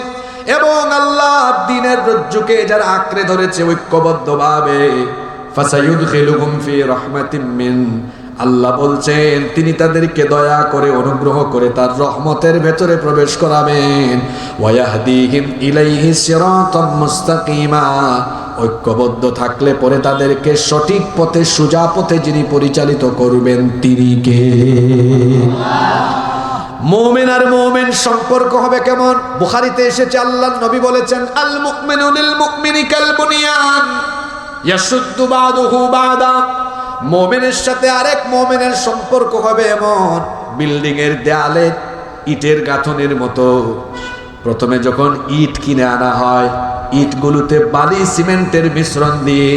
এবং আল্লাহর দ্বীনের রজ্জুকে যারা আঁকড়ে ধরেছে ঐক্যবদ্ধভাবে, ফাসায়ুদখিলুহুম ফি রাহমাতিন মিন, আল্লাহ বলছেন তিনি তাদেরকে দয়া করে, অনুগ্রহ করে তার রহমতের ভেতরে প্রবেশ করাবেন। ওয়া ইয়াহদিহিম ইলাইহি সিরাতাম মুস্তাকিমা, ঐক্যবদ্ধ থাকলে পরে তাদেরকে সঠিক পথে সোজা পথে যিনি পরিচালিত করবেন তিনি কে? মুমিন আর মুমিন সম্পর্ক হবে কেমন? বুখারীতে এসেছে, আল্লাহর নবী বলেছেন, আল মুমিনু লিল মুমিনি কাল বুনিয়ান ইয়াশুদ্দু বাদুহু বাদা। মুমিনের সাথে আরেক মুমিনের সম্পর্ক হবে এমন বিল্ডিং এর দেয়ালে ইটের গাঁথনির মতো। প্রথমে যখন ইট কিনে আনা হয়, ইটগুলোতে বালি সিমেন্টের মিশ্রণ দিয়ে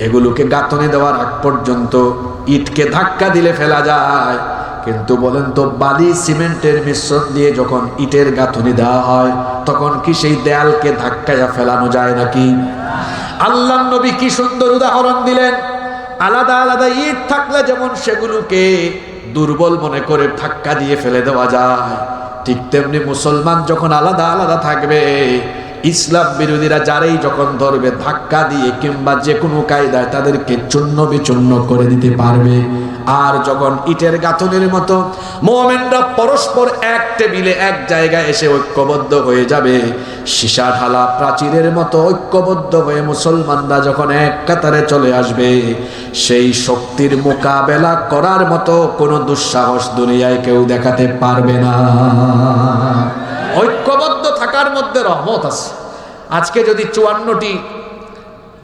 এগুলোকে গাঁথনি দেওয়ার আগ পর্যন্ত ইটকে ধাক্কা দিলে ফেলা যায়, কিন্তু বলেন তো বালি সিমেন্টের মিশ্রণ দিয়ে যখন ইটের গাঁথনি দেওয়া হয় তখন কি সেই দেয়ালকে ধাক্কায়া ফেলানো যায় নাকি? আল্লাহর নবী কি সুন্দর উদাহরণ দিলেন। আলাদা আলাদা ইট থাকলে যেমন সেগুলোকে দুর্বল মনে করে ধাক্কা দিয়ে ফেলে দেওয়া যায়, ঠিক তেমনি মুসলমান যখন আলাদা আলাদা থাকবে, ইসলাম বিরোধীরা যারাই যখন ধরবে ধাক্কা দিয়ে কিংবা যে কোনো কায়দায় তাদেরকে চূর্ণ বিচূর্ণ করে দিতে পারবে। আর যখন ইটের গাঁথনির মতো মুমিনরা পরস্পর এক টেবিলে এক জায়গায় এসে ঐক্যবদ্ধ হয়ে যাবে, সীসা ঢালা প্রাচীরের মতো ঐক্যবদ্ধ হয়ে মুসলমানরা যখন এক কাতারে চলে আসবে, সেই শক্তির মোকাবেলা করার মতো কোনো দুঃসাহস দুনিয়ায় কেউ দেখাতে পারবে না। ঐক্যবদ্ধ থাকার মধ্যে রহমত আছে। আজকে যদি 54টি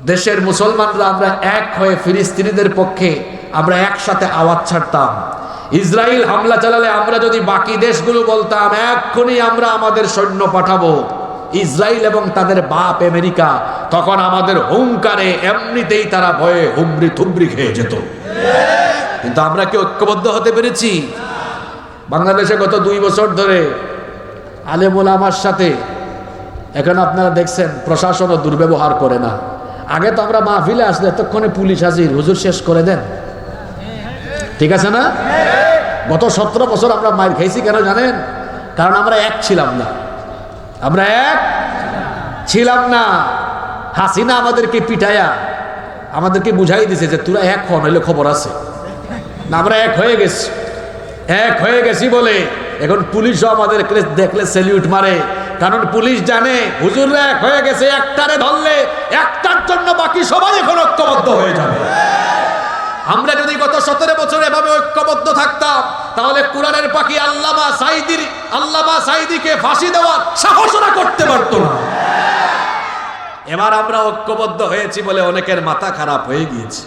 দেশের মুসলমানরা আমরা এক হয়ে ফিলিস্তিনিদের পক্ষে আমরা একসাথে আওয়াজ ছাড়তাম, ইসরায়েল হামলা চালালে আমরা যদি বাকি দেশগুলো বলতাম এক্ষুনি আমরা আমাদের সৈন্য পাঠাবো ইসরায়েল এবং তাদের বাপ আমেরিকা, তখন আমাদের হুঙ্কারে এমনিতেই তারা ভয়ে হুমড়ি থুবড়ি খেয়ে যেত। কিন্তু আমরা কি ঐক্যবদ্ধ হতে পেরেছি? বাংলাদেশে গত 2 বছর ধরে আলেম ওলামার সাথে এখন আপনারা দেখছেন প্রশাসনও দুর্ব্যবহার করে না। আগে তো আমরা মাহফিলে আসলে এতক্ষণে পুলিশ হাজির, হুজুর শেষ করে দেন, ঠিক আছে না? গত 17 বছর আমরা মাইর খাইছি কেন জানেন? কারণ আমরা এক ছিলাম না। আমরা এক ছিলাম না। হাসিনা আমাদেরকে পিটায়া আমাদেরকে বুঝাই দিছে যে তোরা এক হন, হইলে খবর আছে না। আমরা এক হয়ে গেছি, এক হয়ে গেছি বলে এখন পুলিশও আমাদের দেখলে স্যালিউট মারে, কারণ পুলিশ জানে হুজুররা এক হয়ে গেছে, একটারে ধরলে একটার জন্য বাকি সবাই এখন ঐক্যবদ্ধ হয়ে যাবে। আমরা যদি গত 17 বছর এভাবে ঐক্যবদ্ধ থাকতাম তাহলে কোরআনের পাখি আল্লামা সাঈদীকে ফাঁসি দেওয়ার সাহসনা করতে পারতো না। এবার আমরা ঐক্যবদ্ধ হয়েছি বলে অনেকের মাথা খারাপ হয়ে গিয়েছে।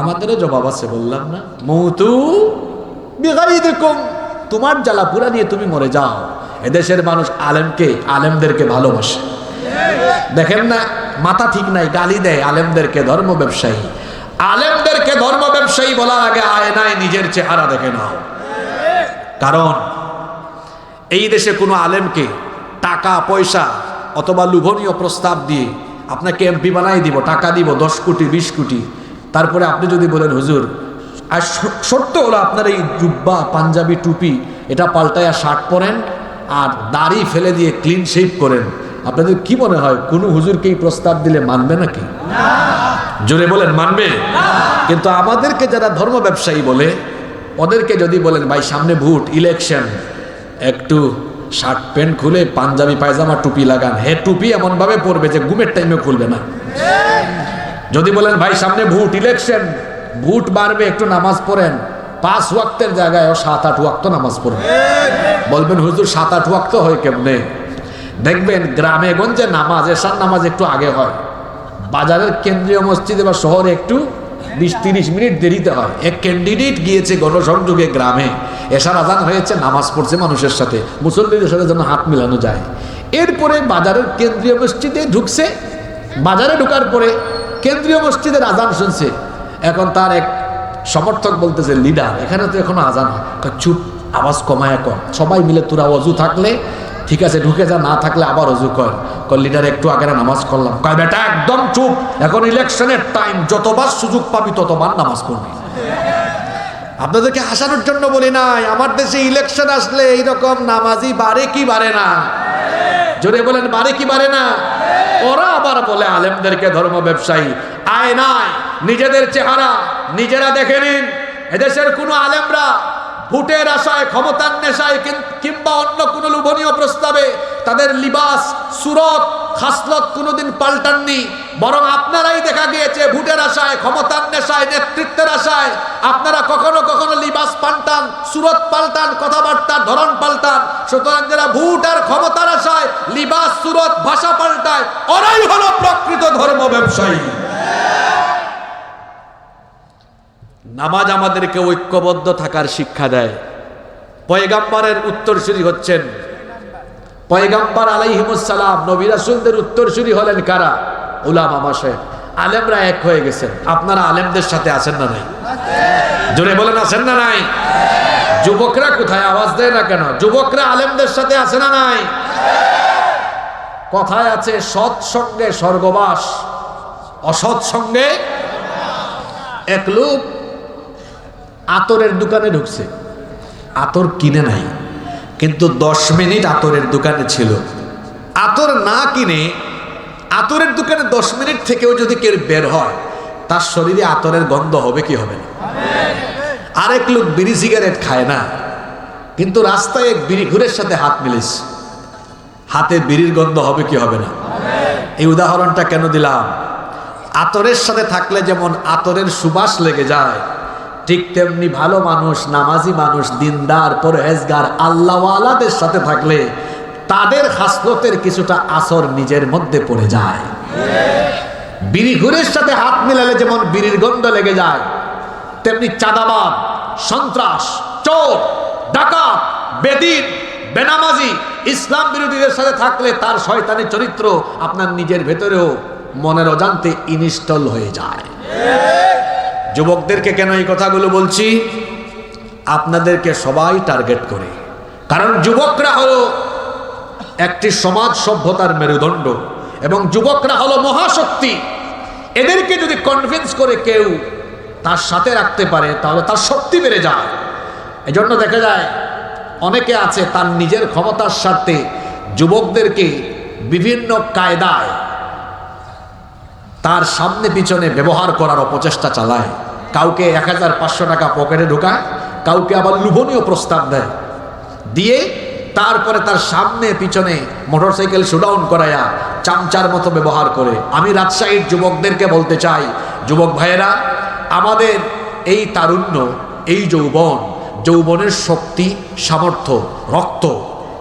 আমাদেরও জবাব আছে, বললাম না, মৌতু বিগাইদিকুম, তোমার জ্বালা পুরা নিয়ে তুমি মরে যাও। এদেশের মানুষ আলেমদেরকে ভালোবাসে। দেখেন না, মাথা ঠিক নাই, গালি দেয় আলেমদেরকে ধর্ম ব্যবসায়ী। আলেমদেরকে ধর্ম ব্যবসায়ী বলার আগে আয়নায় নিজের চেহারা দেখে নাও। কারণ এই দেশে কোনো আলেমকে টাকা পয়সা অথবা লোভনীয় প্রস্তাব দিয়ে আপনাকে এমপি বানাই দিব, টাকা দিব 10 কোটি 20 কোটি, তারপরে আপনি যদি বলেন হুজুর, আর সত্য হলো আপনার এই জুব্বা পাঞ্জাবি টুপি এটা পাল্টায়া শার্ট পরেন আর দাড়ি ফেলে দিয়ে ক্লিন শেভ করেন, আপনাদের কি মনে হয় কোনো হুজুরকে এই প্রস্তাব দিলে মানবে নাকি? জোরে বলেন, মানবে? কিন্তু আমাদেরকে যারা ধর্ম ব্যবসায়ী বলে ওদেরকে যদি বলেন ভাই সামনে ভোট ইলেকশন, একটু শার্ট প্যান্ট খুলে পাঞ্জাবি পায়জামা টুপি লাগান, হে টুপি এমন ভাবে পরবে যে ঘুমের টাইমে খুলবে না। যদি বলেন ভাই সামনে ভোট ইলেকশন, ভোট বাড়বে, একটু নামাজ পড়েন, 5 ওয়াক্তের জায়গায় 7-8 ওয়াক্ত নামাজ পড়বেন, বলবেন হুজুর 7-8 ওয়াক্ত হয় কেমনে? দেখবেন গ্রামে গঞ্জে নামাজ, এশার নামাজ একটু আগে হয়, বাজারের কেন্দ্রীয় মসজিদে বা শহরে একটু 20-30 মিনিট দেরিতে হয়। এক ক্যান্ডিডেট গিয়েছে গণসংযোগে গ্রামে, এশার আজান হয়েছে, নামাজ পড়ছে মানুষের সাথে, মুসল্লিদের সাথে যেন হাত মিলানো যায়। এরপরে বাজারের কেন্দ্রীয় মসজিদে ঢুকছে, বাজারে ঢুকার পরে কেন্দ্রীয় মসজিদের আজান শুনছে। এখন তার এক সমর্থক বলতেছে, লিডার এখানে তো এখনো আজান হয়। চুপ, আওয়াজ কমায় কর, সবাই মিলে তোরা অজু থাকলে ঠিক আছে ঢুকে যা, না থাকলে আবার অজু কর। লিডার একটু আগে নামাজ করলাম। কয় বেটা একদম চুপ, এখন ইলেকশনের টাইম, যতবার সুযোগ পাবি ততবার নামাজ পড়বি। আপনাদেরকে হাসানোর জন্য বলি নাই, আমার দেশে ইলেকশন আসলে এইরকম নামাজি বাড়ে কি বাড়ে না? জোরে বলেন, বাড়ে কি বাড়ে না? ওরা আবার বলে আলেমদেরকে ধর্ম ব্যবসায়ী। আয়নায় নিজেদের চেহারা নিজেরা দেখে নিন। এদেশের কোনো আলেমরা ভোটের আশায়, ক্ষমতার নেশায় কিংবা অন্য কোনো লোভনীয় প্রস্তাবে তাদের লিবাস, সুরত, খাসলত কোনোদিন পাল্টাননি। বরং আপনারাই দেখা গিয়েছে ভোটের আশায়, ক্ষমতার নেশায়, নেতৃত্বের আশায় আপনারা কখনো কখনো লিবাস পাল্টান, সুরত পাল্টান, কথাবার্তার ধরন পাল্টান। সুতরাং যারা ভোট আর ক্ষমতার আশায় লিবাস, সুরত, ভাষা পাল্টায়, ওরাই হলো প্রকৃত ধর্ম ব্যবসায়ী। নামাজ আমাদেরকে ঐক্যবদ্ধ থাকার শিক্ষা দেয়। পয়গাম্বরের উত্তরসূরি হচ্ছেন পয়গাম্বর আলাইহিমুস সালাম। নবী রাসূলদের উত্তরসূরি হলেন কারা? উলামা মাশায়েখ। আলেমরা এক হয়ে গেছেন। আপনারা আলেমদের সাথে আছেন না নাই? জোরে বলেন আছেন না নাই? যুবকরা কোথায়? আওয়াজ দেয় না কেন? যুবকরা আলেমদের সাথে আছে না নাই? কথায় আছে সৎ সঙ্গে স্বর্গবাস, অসৎ সঙ্গে। এক লোক আতরের দোকানে ঢুকছে, আতর কিনে নাই, কিন্তু 10 মিনিট আতরের দোকানে ছিল। আতর না কিনে আতরের দোকানে 10 মিনিট থেকেও যদি কেউ বের হয়, তার শরীরে আতরের গন্ধ হবে কি হবে না? আরেক লোক বিড়ি সিগারেট খায় না, কিন্তু রাস্তায় এক বিড়ি ঘুরের সাথে হাত মিলিস, হাতে বিড়ির গন্ধ হবে কি হবে না? এই উদাহরণটা কেন দিলাম? আতরের সাথে থাকলে যেমন আতরের সুবাস লেগে যায়, ঠিক তেমনি ভালো মানুষ, নামাজি মানুষ, দিনদার, পরহেজগার, আল্লাহওয়ালাদের সাথে থাকলে তাদের খাসলতের কিছুটা আসর নিজের মধ্যে পড়ে যায়। বিড়ি ঘুরের সাথে হাত মিলালে যেমন বিড়ির গন্ধ লেগে যায়, তেমনি চাঁদাবাদ, সন্ত্রাস, চোর, ডাকাত, বেদিন, বেনামাজি, ইসলাম বিরোধীদের সাথে থাকলে তার শয়তানি চরিত্র আপনার নিজের ভেতরেও মনের অজান্তে ইনস্টল হয়ে যায়। যুবকদেরকে কেন এই কথাগুলো বলছি? আপনাদেরকে সবাই টার্গেট করে, কারণ যুবকরা হলো একটি সমাজ সভ্যতার মেরুদণ্ড এবং যুবকরা হলো মহাশক্তি। এদেরকে যদি কনভিন্স করে কেউ তার সাথে রাখতে পারে, তাহলে তার শক্তি বেড়ে যায়। এজন্য দেখা যায় অনেকে আছে তার নিজের ক্ষমতার স্বার্থে যুবকদেরকে বিভিন্ন কায়দায় তার সামনে পিছনে ব্যবহার করার অপচেষ্টা চালায়। কাউকে 1500 টাকা পকেটে ঢোকায়, কাউকে আবার লোভনীয় প্রস্তাব দেয়, দিয়ে তারপরে তার সামনে পিছনে মোটরসাইকেল শোডাউন করায়া চামচার মতো ব্যবহার করে। আমি রাজশাহীর যুবকদেরকে বলতে চাই, যুবক ভাইয়েরা, আমাদের এই তারুণ্য, এই যৌবনের শক্তি, সামর্থ্য, রক্ত,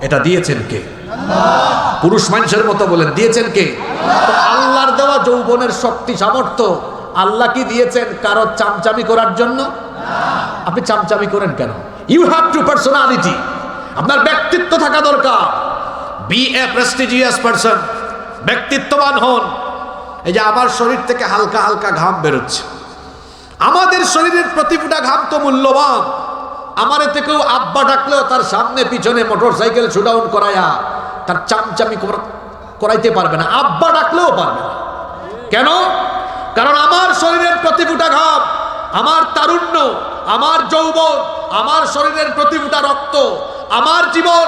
এটা দিয়েছেন কে? পুরুষ মানুষের মতো বলেন, দিয়েছেন কে? তো আল্লাহর দেওয়া যৌবনের শক্তি, সামর্থ্য আল্লাহ কি দিয়েছেন কারো চামচামি করার জন্য? আপনি চামচামি করেন কেন? ইউ হ্যাভ টু পার্সোনালিটি, আপনার ব্যক্তিত্ব থাকা দরকার। বি এ প্রেস্টিজিয়াস পারসন, ব্যক্তিত্ববান হন। এই যে আমার শরীর থেকে হালকা হালকা ঘাম বেরোচ্ছে, আমাদের শরীরের প্রতি ফোঁটা ঘাম তো মূল্যবান। আমার এতে কেউ আব্বা ডাকলেও তার সামনে পিছনে মোটরসাইকেল শোডাউন করায়া তার চামচামি করাইতে পারবে না, আব্বা ডাকলেও পারবে না। কেন? কারণ আমার শরীরের প্রতি ফোঁটা ঘাম, আমার তারুণ্য, আমার যৌবন, আমার শরীরের প্রতি ফোঁটা রক্ত, আমার জীবন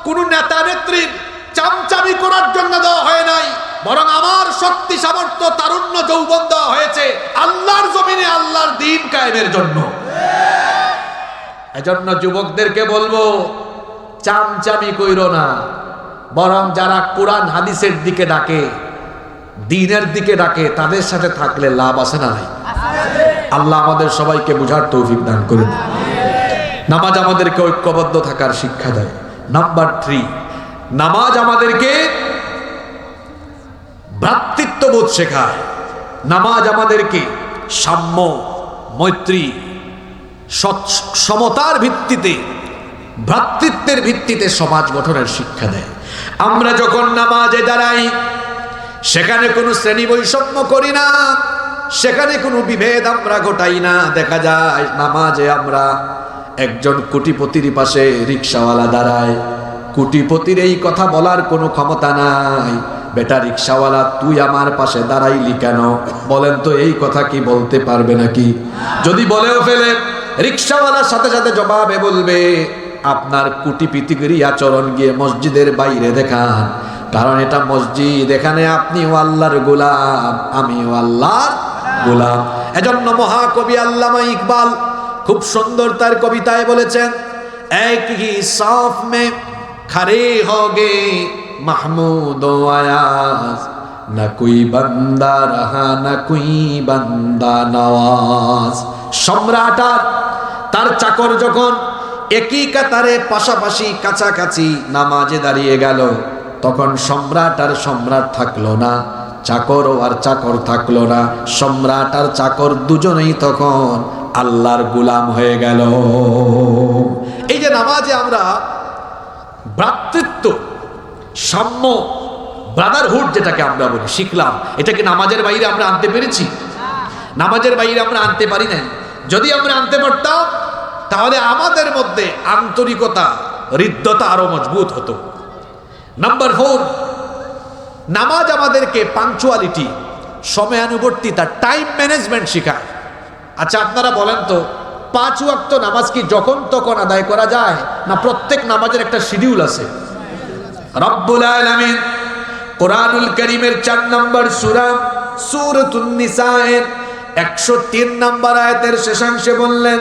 কোন নেতা নেত্রীর চামচামি করার জন্য দেওয়া হয় নাই, বরং আমার শক্তি, সামর্থ্য, তারুণ্য, যৌবন দেওয়া হয়েছে আল্লাহর জমিনে আল্লাহর দ্বীন কায়েমের জন্য। এজন্য যুবকদেরকে বলবো, চামচামি কইরো না, বরং যারা কোরআন হাদিসের দিকে ডাকে, দ্বীনের দিকে ডাকে, তাদের সাথে থাকলে লাভ আছে না নাই? আল্লাহ আমাদের সবাইকে বুঝার তৌফিক দান করুন। নামাজ আমাদেরকে ঐক্যবদ্ধ থাকার শিক্ষা দেয়। নাম্বার 3, নামাজ আমাদেরকে ভ্রাতৃত্ববোধ শেখায়। নামাজ আমাদেরকে সাম্য, মৈত্রী, সমতার ভিত্তিতে, ভ্রাতৃত্বের ভিত্তিতে সমাজ গঠনের শিক্ষা দেয়। আমরা যখন নামাজে দাঁড়াই, সেখানে কোনো শ্রেণী বৈষম্য করি না, সেখানে কোনো বিভেদ আমরা ঘটাই না। দেখা যায় নামাজে আমরা একজন কোটিপতির পাশে রিক্সাওয়ালা দাঁড়ায়, কোটিপতির এই কথা বলার কোনো ক্ষমতা নাই, বেটা রিক্সাওয়ালা তুই আমার পাশে দাঁড়াইলি কেন? বলেন তো, এই কথা কি বলতে পারবে নাকি? যদি বলেও ফেলে, রিক্সাওয়ালার সাথে সাথে জবাবে বলবে, আপনার কোটিপতিগিরি আচরণ গিয়ে মসজিদের বাইরে দেখান, কারণ এটা মসজিদ, এখানে আপনিও আল্লাহর গোলাম, আমিও আল্লাহর গোলাম। এজন্য মহাকবি আল্লামা ইকবাল খুব সুন্দর তার কবিতায় বলেছেন, এক হি সাফ মে খড়ে হোগে মাহমুদ ও আয়াজ, না কোই বান্দা রহা না কোই বান্দা নওয়াজ। সম্রাট আর তার চাকর যখন একই কাতারে পাশাপাশি কাছাকাছি নামাজে দাঁড়িয়ে গেল, তখন সম্রাট আর সম্রাট থাকলো না, চাকর আর চাকর থাকলো না। সম্রাট আর চাকর দুজনেই তখন আল্লাহর গোলাম হয়ে গেল। এই যে নামাজে আমরা ভ্রাতৃত্ব, সাম্য, ব্রাদারহুড যেটাকে আমরা বলি শিখলাম, এটাকে নামাজের বাইরে আমরা আনতে পেরেছি? নামাজের বাইরে আমরা আনতে পারি নাই। যদি আমরা আনতে পারতাম তাহলে আমাদের মধ্যে আন্তরিকতা, হৃদ্যতা আরো মজবুত হতো। নাম্বার 4, নামাজ আমাদেরকে পাংচুয়ালিটি, সময়ানুবর্তিতা, টাইম ম্যানেজমেন্ট শেখায়। আচ্ছা আপনারা বলেন তো, 5 ওয়াক্ত নামাজ কি যখন তখন আদায় করা যায়, না প্রত্যেক নামাজের একটা শিডিউল আছে? রব্বুল আলামিন কোরআনুল কারীমের 4 নম্বর সূরা সূরাতুন নিসা এর 103 নম্বর আয়াতের শেষাংশে বললেন,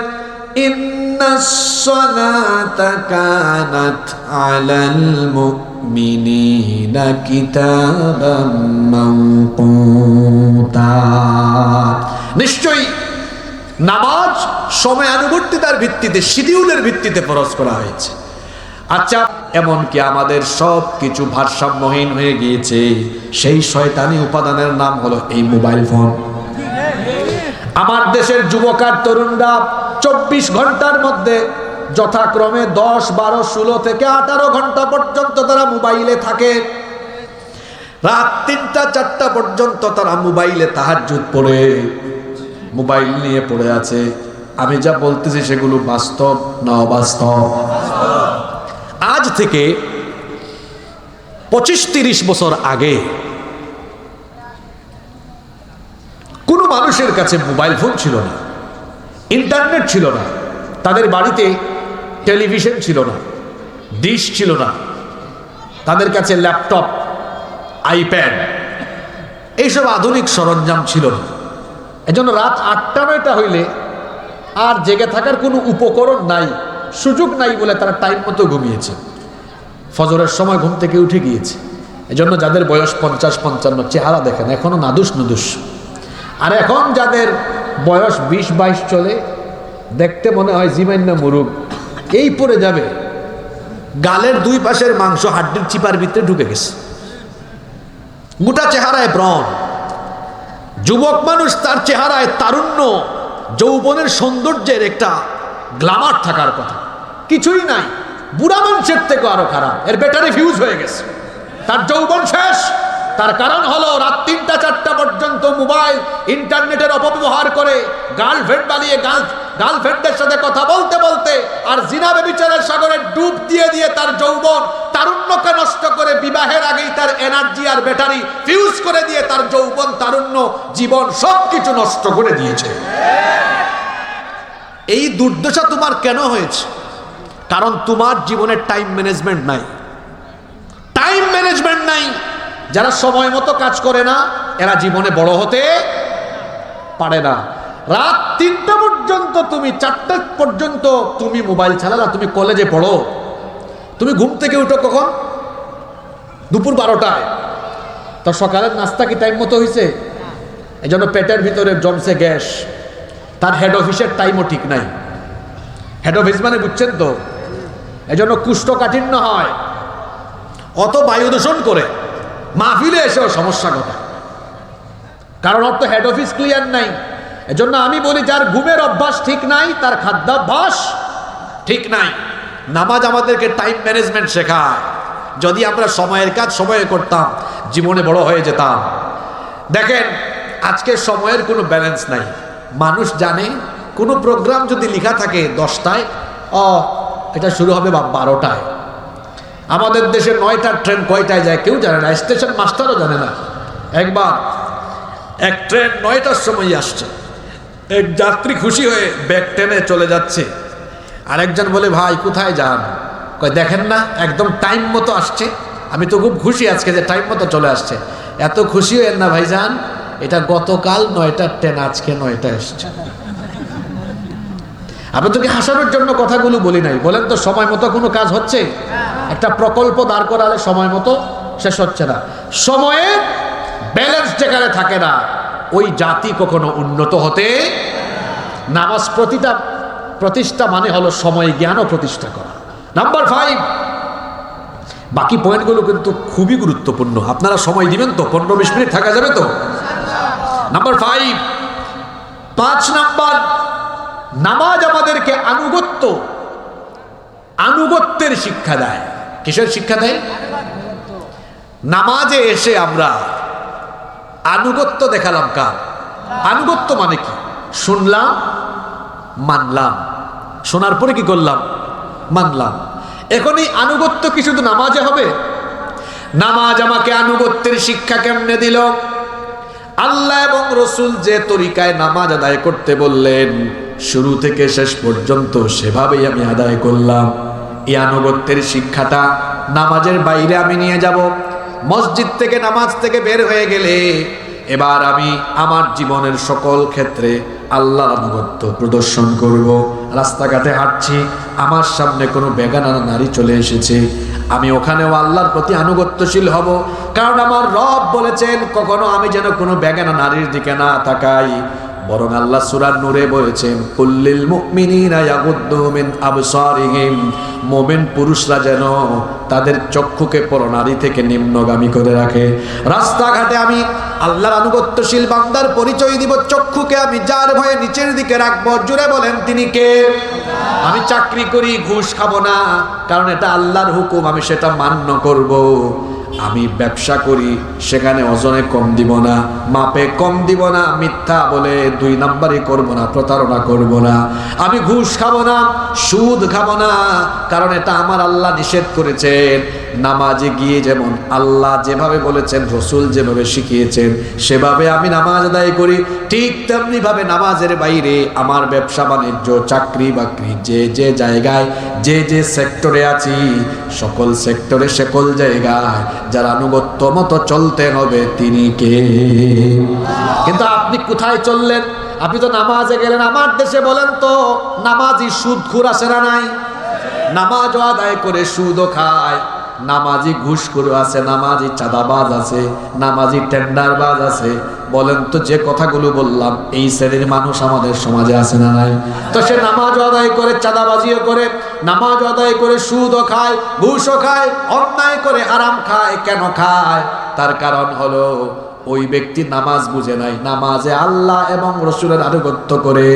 ইন্নাস সালাতা কানাত আলাল মুমিনিনা কিতাবাম মাওকুতা। নিশ্চয়ই নামাজ সময়ানুবর্তিতার ভিত্তিতে, শিডিউলের ভিত্তিতে ফরজ করা হয়েছে। আচ্ছা, এমনকি আমাদের সব কিছু ভারসাম্যহীন হয়ে গিয়েছে, সেই শয়তানি উপাদানের নাম হলো এই মোবাইল ফোন। আমার দেশের যুবক আর তরুণরা 24 ঘন্টার মধ্যে যথাক্রমে 10, 12, 16 থেকে 18 ঘন্টা পর্যন্ত তারা মোবাইলে থাকে। রাত 3টা 4টা পর্যন্ত তারা মোবাইলে তাহাজ্জুদ পড়ে, মোবাইল নিয়ে পড়ে আছে। আমি যা বলতেছি সেগুলো বাস্তব না অবাস্তব? আজ থেকে 25-30 বছর আগে কোনো মানুষের কাছে মোবাইল ফোন ছিল না, ইন্টারনেট ছিল না, তাদের বাড়িতে টেলিভিশন ছিল না, ডিশ ছিল না, তাদের কাছে ল্যাপটপ, আইপ্যাড, এইসব আধুনিক সরঞ্জাম ছিল না। এজন্য রাত 8টা-9টা হইলে আর জেগে থাকার কোনো উপকরণ নাই, সুযোগ নাই বলে তারা টাইম মতো ঘুমিয়েছে, ফজরের সময় ঘুম থেকে উঠে গিয়েছে। এজন্য যাদের বয়স 50-55 চেহারা দেখেন এখনো নাদুস নুদুস, আর এখন যাদের বয়স 20-22 চলে দেখতে মনে হয় জিমাইন্য মুরুগ, এই পড়ে যাবে, গালের 2 পাশের মাংস হাড্ডির চিপার ভিতরে ঢুকে গেছে, গোটা চেহারায় ব্রণ। যুবক মানুষ, তার চেহারায় তারুণ্য, যৌবনের সৌন্দর্যের একটা গ্ল্যামার থাকার কথা, কিছুই নাই। বুড়া মানুষের থেকে আরো খারাপ, এর ব্যাটারি ফিউজ হয়ে গেছে, তার যৌবন শেষ। তার কারণ হলো রাত 3টা 4টা পর্যন্ত মোবাইল, ইন্টারনেটের অপব্যবহার করে, গার্লফ্রেন্ড বানিয়ে গার্লফ্রেন্ডের সাথে কথা বলতে বলতে আর জিনা ব্যভিচারের সাগরে ডুব দিয়ে দিয়ে তার যৌবন, তারুণ্যকে নষ্ট করে, বিবাহের আগেই তার এনার্জি আর ব্যাটারি ফিউজ করে দিয়ে তার যৌবন, তারুণ্য, জীবন সবকিছু নষ্ট করে দিয়েছে। এই দুর্দশা তোমার কেন হয়েছে? কারণ তোমার জীবনের টাইম ম্যানেজমেন্ট নাই। টাইম ম্যানেজমেন্ট নাই। যারা সময় মতো কাজ করে না এরা জীবনে বড় হতে পারে না। রাত 3টা পর্যন্ত, তুমি 4টা পর্যন্ত তুমি মোবাইল চালালা, তুমি কলেজে পড়ো, তুমি ঘুম থেকে উঠো কখন? দুপুর 12টায়। তো সকালের নাস্তা কি টাইম মতো হয়েছে? এই জন্য পেটের ভিতরে জমছে গ্যাস। তার হেড অফিসের টাইমও ঠিক নাই। হেড অফিস মানে বুঝছেন তো, এই জন্য কুষ্ঠকাঠিন্য হয়, অত বায়ু দূষণ করে, মাহফিলে এসেও সমস্যা ঘটায়, কারণ ওর তো হেড অফিস ক্লিয়ার নাই। এজন্য আমি বলি, যার ঘুমের অভ্যাস ঠিক নাই তার খাদ্যাভ্যাস ঠিক নাই। নামাজ আমাদেরকে টাইম ম্যানেজমেন্ট শেখায়। যদি আমরা সময়ের কাজ সময়ে করতাম, জীবনে বড় হয়ে যেতাম। দেখেন, আজকে সময়ের কোনো ব্যালেন্স নাই। মানুষ জানে কোনো প্রোগ্রাম যদি লেখা থাকে 10টায়, এটা শুরু হবে 12টায়। আমাদের দেশে 9টার ট্রেন কয়টায় যায় কেউ জানে না, স্টেশন মাস্টারও জানে না। একবার এক ট্রেন 9টার সময় আসছে, এক যাত্রী খুশি হয়ে ব্যাগ টেনে চলে যাচ্ছে, আরেকজন বলে, ভাই কোথায় যান? কয়, দেখেন না একদম টাইম মতো আসছে, আমি তো খুব খুশি আজকে যে টাইম মতো চলে আসছে। এত খুশি হয়েন না ভাইজান, এটা গতকাল 9টার ট্রেন, আজকে 9টায় এসছে। আমি তোকে হাসানোর জন্য কথাগুলো বলি নাই। বলেন তো সময় মতো কোনো কাজ হচ্ছে? একটা প্রকল্প দাঁড় করালে সময় মতো শেষ হচ্ছে না। সময়ে ব্যালেন্স যেখানে থাকে না, ওই জাতি কখনো উন্নত হতে। নামাজ প্রতিষ্ঠা মানে হলো সময় জ্ঞানও প্রতিষ্ঠা করা। নাম্বার 5, বাকি পয়েন্টগুলো কিন্তু খুবই গুরুত্বপূর্ণ। আপনারা সময় দিবেন তো? 15-20 মিনিট থাকা যাবে তো? নাম্বার 5 নাম্বার, নামাজ আমাদেরকে আনুগত্যের শিক্ষা দেয়। কিসের শিক্ষা দেয়? নামাজে এসে আমরা আনুগত্য দেখালাম। কার আনুগত্য? মানে কি? শুনলাম, মানলাম। শোনার পরে কি করলাম? মানলাম। এখন এই আনুগত্য কি শুধু নামাজে হবে? নামাজ আমাকে আনুগত্যের শিক্ষা কেমনে দিল? আল্লাহ এবং রসুল যে তরিকায় নামাজ আদায় করতে বললেন, শুরু থেকে শেষ পর্যন্ত সেভাবেই আমি আদায় করলাম। এই আনুগত্যের শিক্ষাটা নামাজের বাইরে আমি নিয়ে যাব। মসজিদ থেকে, নামাজ থেকে বের হয়ে গেলে এবার আমি আমার জীবনের সকল ক্ষেত্রে আল্লাহর আনুগত্য প্রদর্শন করব। রাস্তাঘাটে হাঁটছি, আমার সামনে কোনো বেগানা নারী চলে এসেছে, আমি ওখানেও আল্লাহর প্রতি আনুগত্যশীল হব। কারণ আমার রব বলেছেন কখনো আমি যেন কোনো বেগানা নারীর দিকে না তাকাই। বরং আল্লাহ সূরা নূরে বলেছেন, কুল্লিল মুমিনিনা ইয়াগুদ্দু মিন আবসারিহিম, মুমিন পুরুষরা যেন তাদের চক্ষুকে পরনারী থেকে নিম্নগামী করে রাখে। রাস্তাঘাটে আমি আল্লাহর আনুগত্যশীল বান্দার পরিচয় দিব। চক্ষুকে আমি যার ভয়ে নিচের দিকে রাখবো, জুড়ে বলেন তিনি কে? আমি চাকরি করি, ঘুষ খাবো না, কারণ এটা আল্লাহর হুকুম, আমি সেটা মান্য করব। আমি ব্যবসা করি, সেখানে ওজনে কম দিব না, মাপে কম দিব না, মিথ্যা বলে 2 নাম্বারই করব না, প্রতারণা করব না। আমি ঘুষ খাবো না, সুদ খাবো না, কারণ এটা আমার আল্লাহ নিষেধ করেছেন। নামাজে গিয়ে যেমন আল্লাহ যেভাবে বলেছেন, রসুল যেভাবে শিখিয়েছেন, সেভাবে আমি নামাজ আদায় করি। ঠিক তেমনি ভাবে নামাজের বাইরে আমার ব্যবসা বাণিজ্য, চাকরি বাকরি, যে জায়গায় যে সেক্টরে আছি, সকল সেক্টরে সকল জায়গায় যার আনুগত্য মতো চলতে হবে তিনি কে? কিন্তু আপনি কোথায় চললেন? আপনি তো নামাজে গেলেন। আমার দেশে বলেন তো, নামাজি সুদখোর আছে না নাই? নামাজও আদায় করে সুদও খায়। নামাজি ঘুষখোর আছে, নামাজি চাঁদাবাজ আছে, নামাজি টেন্ডারবাজ আছে। বলেন তো, যে কথাগুলো বললাম, এই শ্রেণীর মানুষ আমাদের সমাজে আছে না নাই? তো সে নামাজ আদায় করে, চাঁদাবাজিও করে, নামাজ আদায় করে সুদও খায়, ঘুষও খায়, অন্যায় করে হারাম খায়। কেন খায়? তার কারণ হলো ওই ব্যক্তি নামাজ বুঝে নাই। নামাজে আল্লাহ এবং রসুলের আনুগত্য করে,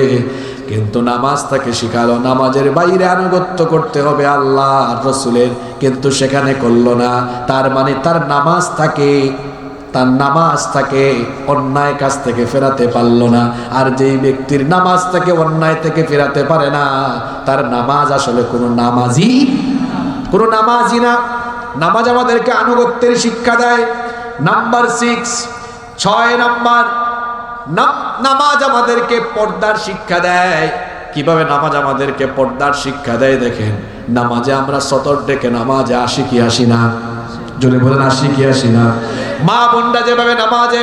কিন্তু নামাজ তাকে শিখালো নামাজের বাইরে আনুগত্য করতে হবে আল্লাহ রসুলের, কিন্তু সেখানে করলো না। তার মানে তার নামাজ তাকে অন্যায় কাজ থেকে ফেরাতে পারলো না। আর যেই ব্যক্তির নামাজ তাকে অন্যায় থেকে ফেরাতে পারে না, তার নামাজ আসলে কোনো নামাজই না। নামাজ আমাদেরকে আনুগত্যের শিক্ষা দেয়। নাম্বার 6 নাম্বার, নামাজ আমাদেরকে পর্দার শিক্ষা দেয়। কিভাবে নামাজ আমাদেরকে পর্দার শিক্ষা দেয় দেখেন। নামাজে আমরা সতর ডেকে নামাজে আসি কি আসি না? জোরে বলেন, আসি কি আসি না? মা বোনরা যেভাবে নামাজে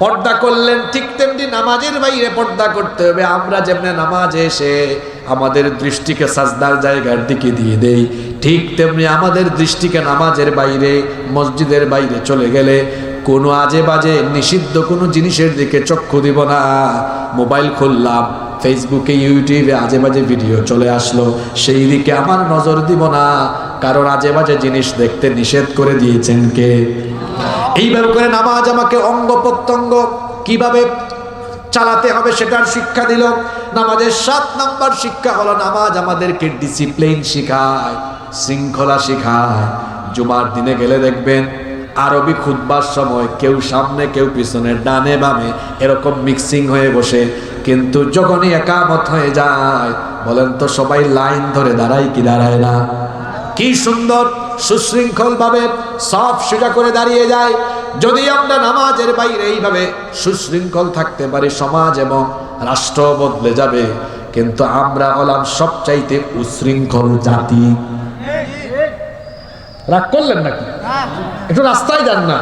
পর্দা করলেন, ঠিক তেমনি নামাজের বাইরে পর্দা করতে হবে। আমরা যেমনি নামাজে এসে আমাদের দৃষ্টিকে সাজদার জায়গার দিকে দিয়ে দেই, ঠিক তেমনি আমাদের দৃষ্টিকে নামাজের বাইরে, মসজিদের বাইরে চলে গেলে কোনো আজে বাজে নিষিদ্ধ কোনো জিনিসের দিকে চক্ষু দিব না। মোবাইল খুললাম, ফেসবুকে, ইউটিউবে আজে বাজে ভিডিও চলে আসলো, সেই দিকে আমার নজর দিব না, কারণ আজে বাজে জিনিস দেখতে নিষেধ করে দিয়েছেন কে? এইভাবে করে নামাজ আমাকে অঙ্গ প্রত্যঙ্গ কিভাবে চালাতে হবে সেটার শিক্ষা দিল। নামাজের 7 নাম্বার শিক্ষা হলো, নামাজ আমাদেরকে ডিসিপ্লিন শিখায়, শৃঙ্খলা শিখায়। জুমার দিনে গেলে দেখবেন আরবি খুতবার সময় কেউ সামনে কেউ পিছনে, ডানে বামে এরকম মিক্সিং হয়ে বসে, কিন্তু যখনই একামত হয়ে যায়, বলেন তো সবাই লাইন ধরে দাঁড়ায় কি দাঁড়ায় না? কি সুন্দর সুশৃঙ্খল ভাবে সব সোজা করে দাঁড়িয়ে যায়। যদি আমরা নামাজের বাইরে এইভাবে সুশৃঙ্খল থাকতে পারি, সমাজ এবং রাষ্ট্র বদলে যাবে। কিন্তু আমরা হলাম সবচাইতে উশৃঙ্খল জাতি। রাগ করলেন নাকি? একটু রাস্তায় যান না।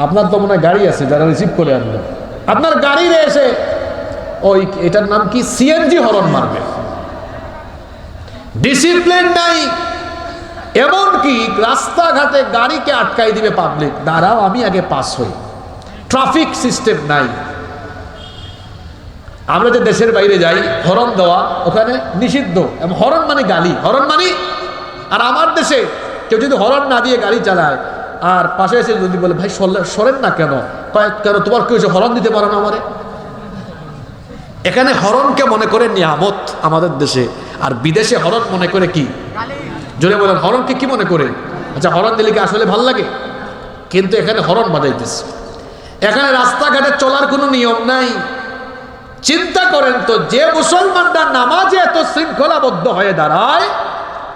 আপনার তো মনে হয় গাড়ি আছে, যারা রিসিভ করে আনবেন। আপনার গাড়িতে এসে ওই এটার নাম কি সিএনজি হরন মারবে। ডিসিপ্লিন নাই, এমনকি রাস্তাঘাটে গাড়িকে আটকাই দিবে পাবলিক, দাঁড়াও আমি আগে পাস হই। ট্রাফিক সিস্টেম নাই। আমরা যে দেশের বাইরে যাই, হরন দেওয়া ওখানে নিষিদ্ধ, এবং হরন মানে গালি, হরন মানে। আর আমার দেশে কেউ যদি হরন না দিয়ে গাড়ি চালায় আর পাশে এসে যদি বলে ভাই সরেন না কেন, কেন তোমার কেউ এসে হরন দিতে পারো না আমারে। এখানে হরনকে মনে করে নিয়ামত আমাদের দেশে, আর বিদেশে হরন মনে করে কি? জোরে বলেন, হরনকে কি মনে করে? আচ্ছা, হরন দিলে কি আসলে ভাল লাগে? কিন্তু এখানে হরন বাজাইতেছে। এখানে রাস্তাঘাটে চলার কোনো নিয়ম নাই। চিন্তা করেন তো, যে মুসলমানরা নামাজে এত শৃঙ্খলাবদ্ধ হয়ে দাঁড়ায়,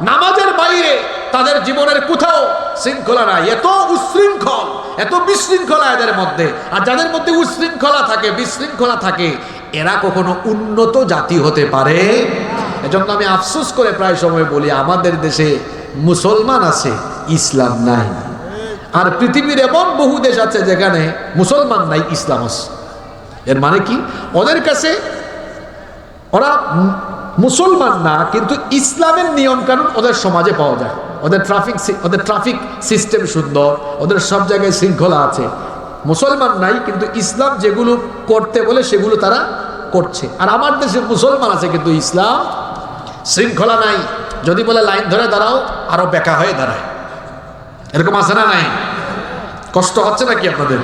নামাজের বাইরে তাদের জীবনের কোথাও শৃঙ্খলা নাই। এত উশৃঙ্খল, এত বিশৃঙ্খলা এদের মধ্যে। আর যাদের মধ্যে উশৃঙ্খলা থাকে, বিশৃঙ্খলা থাকে, এরা কখনো উন্নত জাতি হতে পারে? এজন্য আমি আফসোস করে প্রায় সময় বলি, আমাদের দেশে মুসলমান আছে, ইসলাম নাই। আর পৃথিবীর এমন বহু দেশ আছে যেখানে মুসলমান নাই, ইসলাম আছে। এর মানে কি? ওদের কাছে ওরা মুসলমান না, কিন্তু ইসলামের নিয়ম কানুন ওদের সমাজে পাওয়া যায়। ওদের ট্রাফিক সিস্টেম সুন্দর, ওদের সব জায়গায় শৃঙ্খলা আছে। মুসলমান নাই, কিন্তু ইসলাম যেগুলো করতে বলে সেগুলো তারা করছে। আর আমার দেশে মুসলমান আছে, কিন্তু ইসলাম শৃঙ্খলা নাই। যদি বলে লাইন ধরে দাঁড়াও, আরো বেকা হয়ে দাঁড়ায়। এরকম আছে না নাই? কষ্ট হচ্ছে নাকি আপনাদের?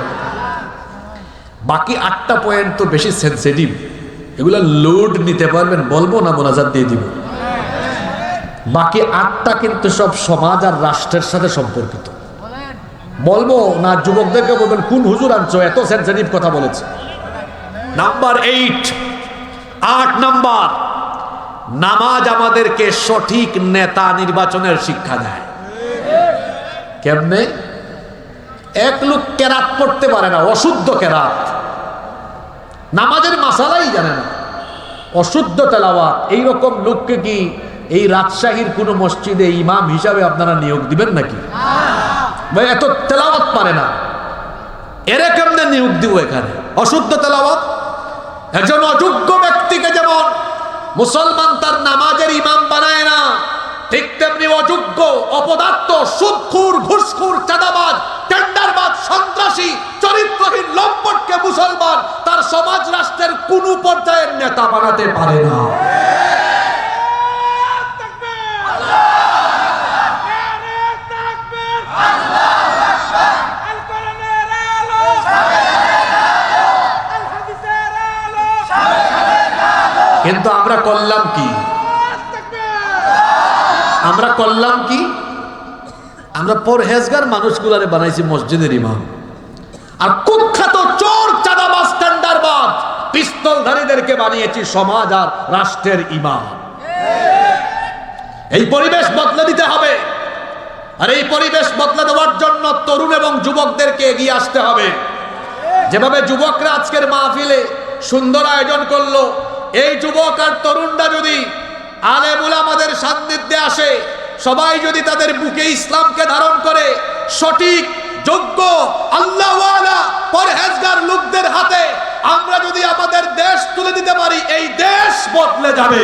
বাকি 8টা পয়েন্ট তো বেশি সেন্সিটিভ, এগুলো লোড নিতে পারবেন, বলবো না মোনাজাত দিয়ে দিব। বাকি 8টা কিন্তু সব সমাজ আর রাষ্ট্রের সাথে সম্পর্কিত। বলবো না, যুবকদেরকে বলবেন কোন হুজুর আনছো, এত সেন্সিটিভ কথা বলেছে। নাম্বার 8 নাম্বার, নামাজ আমাদেরকে সঠিক নেতা নির্বাচনের শিক্ষা দেয়। কেমনে? এক লোক কেরাত পড়তে পারে না, অশুদ্ধ কেরাত, নামাজের মাসালাই জানে না, অশুদ্ধ তেলাওয়াত, এইরকম লোককে কি এই রাজশাহীর কোন মসজিদে ইমাম হিসাবে আপনারা নিয়োগ দিবেন নাকি? ভাই, এত তেলাওয়াত পারে না, এরা কেমনে নিয়োগ দিব এখানে? অশুদ্ধ তেলাওয়াত। একজন অযোগ্য ব্যক্তিকে যেমন মুসলমান তার নামাজের ইমাম বানায় না, ঠিক তেমনি অযোগ্য, অপদার্থ, সুদখোর, ঘুষখোর, চাঁদাবাজ, টেন্ডারবাজ, সন্ত্রাসী, চরিত্রহীন লম্পটকে মুসলমান তার সমাজ রাষ্ট্রের কোন পর্যায়ের নেতা বানাতে পারে না। কিন্তু আমরা করলাম কি? আমরা পরহেজগার মানুষগুলারে বানাইছি মসজিদের ইমাম, আর কুখ্যাত চোর, চাঁদাবাজ, টেন্ডারবাজ, পিস্তলধারীদেরকে বানিয়েছি সমাজ আর রাষ্ট্রের ইমাম। এই পরিবেশ বদলে দিতে হবে। আর এই পরিবেশ বদলে দেওয়ার জন্য তরুণ এবং যুবকদেরকে এগিয়ে আসতে হবে। যেভাবে যুবকরা আজকের মাহফিলে সুন্দর আয়োজন করলো, এই যুবক আর তরুণরা যদি আলেম উলামাদের সান্নিধ্যে আসে, সবাই যদি তাদের বুকে ইসলামকে ধারণ করে, সঠিক, যোগ্য, আল্লাহওয়ালা, পরহেজগার লোকদের হাতে আমরা যদি আমাদের দেশ তুলে দিতে পারি, এই দেশ বদলে যাবে।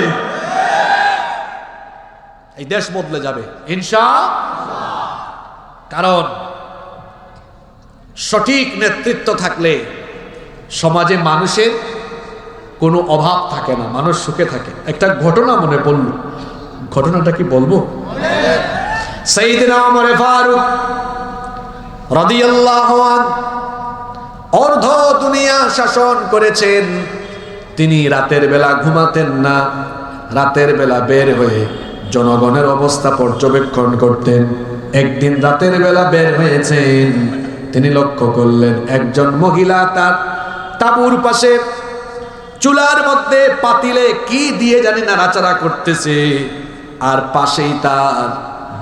এই দেশ বদলে যাবে ইনশাআল্লাহ। কারণ সঠিক নেতৃত্ব থাকলে সমাজে মানুষের কোনো অভাব থাকে না, মানুষ সুখে থাকে। একটা ঘটনা মনে পড়ল, ঘটনাটা কি বলবো? সাইয়েদনা ওমর ফারুক রাদিয়াল্লাহু আনহু অর্ধ দুনিয়া শাসন করেছেন। তিনি রাতের বেলা ঘুমাতেন না, রাতের বেলা বের হয়ে জনগণের অবস্থা পর্যবেক্ষণ করতেন। একদিন রাতের বেলা বের হয়েছেন, তিনি লক্ষ্য করলেন একজন মহিলা তার তাঁবুর পাশে চুলার মধ্যে পাতিলে কি দিয়ে জানি নাড়াচাড়া করতেছে, আর পাশেই তার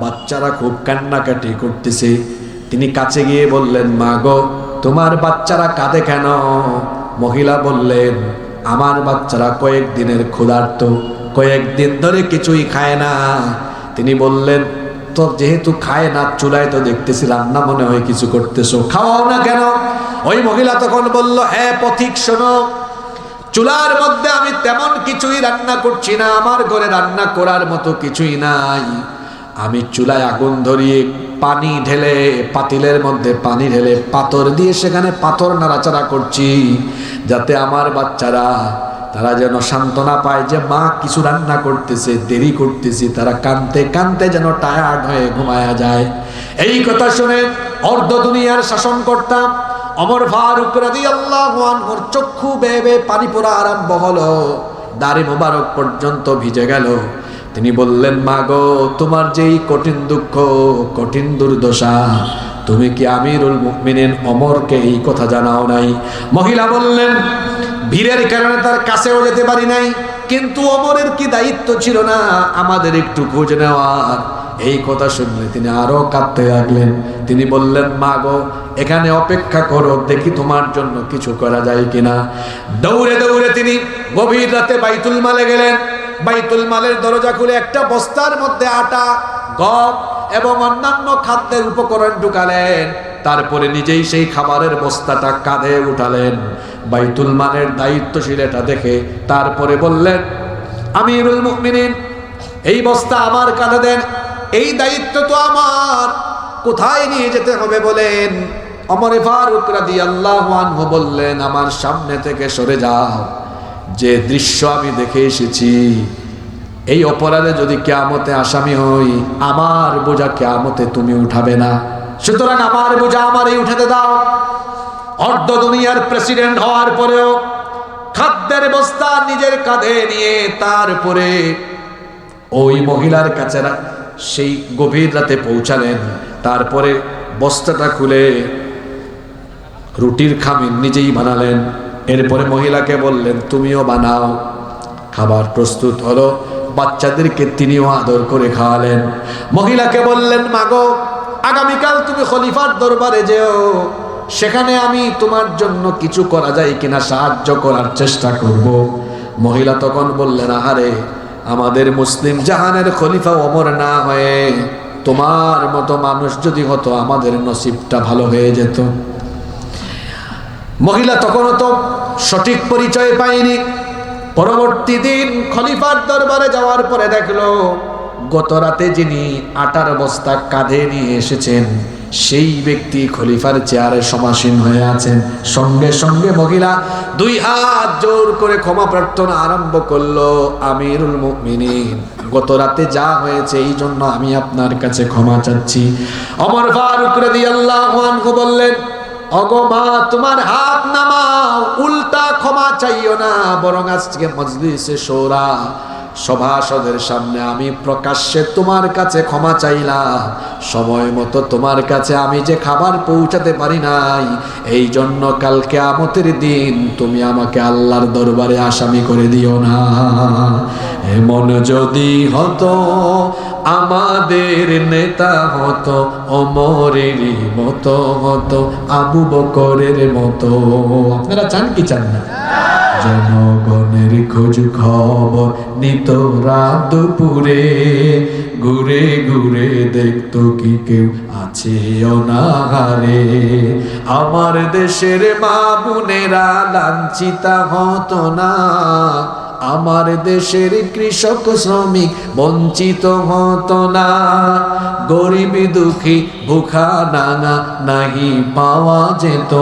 বাচ্চারা খুব কান্নাকাটি করতেছে। তিনি কাছে গিয়ে বললেন, মা গো, তোমার বাচ্চারা কাঁদে কেন? মহিলা বললেন, আমার বাচ্চারা কয়েকদিনের ক্ষুধার্ত, কয়েকদিন ধরে কিছুই খায় না। তিনি বললেন, তো যেহেতু খায় না, চুলায় তো দেখতেছি রান্না মনে হয় কিছু করতেছো, খাওয়াও না কেন? ওই মহিলা তখন বলল, হ্যাঁ পথিক, শোনো, চুলার মধ্যে আমি তেমন কিছুই রান্না করছি না, আমার ঘরে রান্না করার মতো কিছুই নাই। আমি চুলায় আগুন ধরিয়ে পানি ঢেলে, পাতিলের মধ্যে পানি ঢেলে পাথর দিয়ে সেখানে পাথর নাড়াচাড়া করছি, যাতে আমার বাচ্চারা তারা যেন সান্ত্বনা পায় যে মা কিছু রান্না করতেছে, দেরি করতেছি, তারা কাঁদতে কাঁদতে যেন টায়ার্ড হয়ে ঘুমায়া যায়। এই কথা শুনে অর্ধ দুনিয়ার শাসন করতাম ওমর ফারুক রাদিয়াল্লাহু আনহুর চক্ষু বেয়ে বেয়ে পানি পড়া আরম্ভ হলো, দাড়ি মোবারক পর্যন্ত ভিজে গেল। তিনি বললেন, মা গো, তোমার যেই কঠিন দুঃখ, কঠিন দুর্দশা, তুমি কি আমিরুল মুমিনিন ওমরকে এই কথা জানাও নাই? মহিলা বললেন, ভিড়ের কারণে তার কাছেও যেতে পারি নাই, কিন্তু ওমরের কি দায়িত্ব ছিল না আমাদের একটু খোঁজ নেওয়ার? এই কথা শুনলে তিনি আরো কাঁদতে লাগলেন। তিনি বললেন, মা গো, এখানে অপেক্ষা করো, দেখি তোমার জন্য কিছু করা যায় কিনা। দৌড়ে দৌড়ে তিনি গভীর রাতে বাইতুল মালে গেলেন। বাইতুল মালের দরজা খুলে একটা বস্তার মধ্যে আটা, গম এবং অন্যান্য খাদ্যের উপকরণ ঢুকালেন। তারপরে নিজেই সেই খাবারের বস্তাটা কাঁধে উঠালেন। বাইতুল মালের দায়িত্বশীল এটা দেখে তারপরে বললেন, আমিরুল মুমিনিন, এই বস্তা আমার কাঁধে দেন, এই দায়িত্ব তো আমার, কোথায় নিয়ে যেতে হবে বলেন? ওমর ফারুক রাদিয়াল্লাহু আনহু বললেন, আমার সামনে থেকে সরে যাও, যে দৃশ্য আমি দেখে এসেছি, এই অপরাধে যদি কিয়ামতে আসামি হই, আমার বোঝা কিয়ামতে তুমি উঠাবে না, সুতরাং আমার বোঝা আমারই উঠাতে দাও। অর্ধ দুনিয়ার প্রেসিডেন্ট হওয়ার পরেও খাদ্যের বস্তা নিজের কাঁধে নিয়ে তারপরে ওই মহিলার কাছে সেই গভীর রাতে পৌঁছালেন। তারপরে বস্তাটা খুলে রুটির খামির নিজেই বানালেন। এরপরে মহিলাকে বললেন, তুমিও বানাও। খাবার প্রস্তুত হলো, বাচ্চাদেরকে তিনিও আদর করে খাওয়ালেন। মহিলাকে বললেন, মাগো, আগামীকাল তুমি খলিফার দরবারে যেও, সেখানে আমি তোমার জন্য কিছু করা যায় কিনা সাহায্য করার চেষ্টা করব। মহিলা তখন বললেন, আহারে, আমাদের মুসলিম জাহানের খলিফা ওমর না হয়ে তোমার মতো মানুষ যদি হতো, আমাদের নসিবটা ভালো হয়ে যেত। মহিলা তখনও তো সঠিক পরিচয় পায়নি। পরবর্তী দিন খলিফার দরবারে যাওয়ার পরে দেখলো, গত রাতে যিনি আটার বস্তা কাঁধে নিয়ে এসেছেন, সেই ব্যক্তি খলিফার চেয়ারে সমাসীন হয়ে আছেন। সঙ্গে সঙ্গে মহিলা দুই হাত জোর করে ক্ষমা প্রার্থনা আরম্ভ করলো, আমিরুল মুমিনিন, গত রাতে যা হয়েছে এই জন্য আমি আপনার কাছে ক্ষমা চাচ্ছি। ওমর ফারুক রাদিয়াল্লাহু আনহু বললেন, ওগো মা, তোমার হাত নামাও, উল্টা ক্ষমা চাইও না, বরং আজকে মজলিসে শোরা সভাসদের সামনে আমি প্রকাশ্যে তোমার কাছে ক্ষমা চাইলাম। সময় মতো তোমার কাছে আমি যে খাবার পৌঁছাতে পারি নাই, এই জন্য কাল কিয়ামতের দিন তুমি আমাকে আল্লাহর দরবারে আসামি করে দিও না। এমন যদি হতো আমাদের নেতা হতো, ওমরের মতো হতো, আবু বকরের মতো। আপনারা চান কি চান না? জনগণের খোঁজ খবর নিত রাত দুপুরে, ঘুরে ঘুরে দেখতো কি কেউ আছে অনাহারে। আমার দেশের মা বোনেরা লাঞ্ছিতা হতো না, আমার দেশের কৃষক শ্রমিক বঞ্চিত হতো না, গরিব দুঃখী ভুখা নানা নাহি পাওয়া যেত,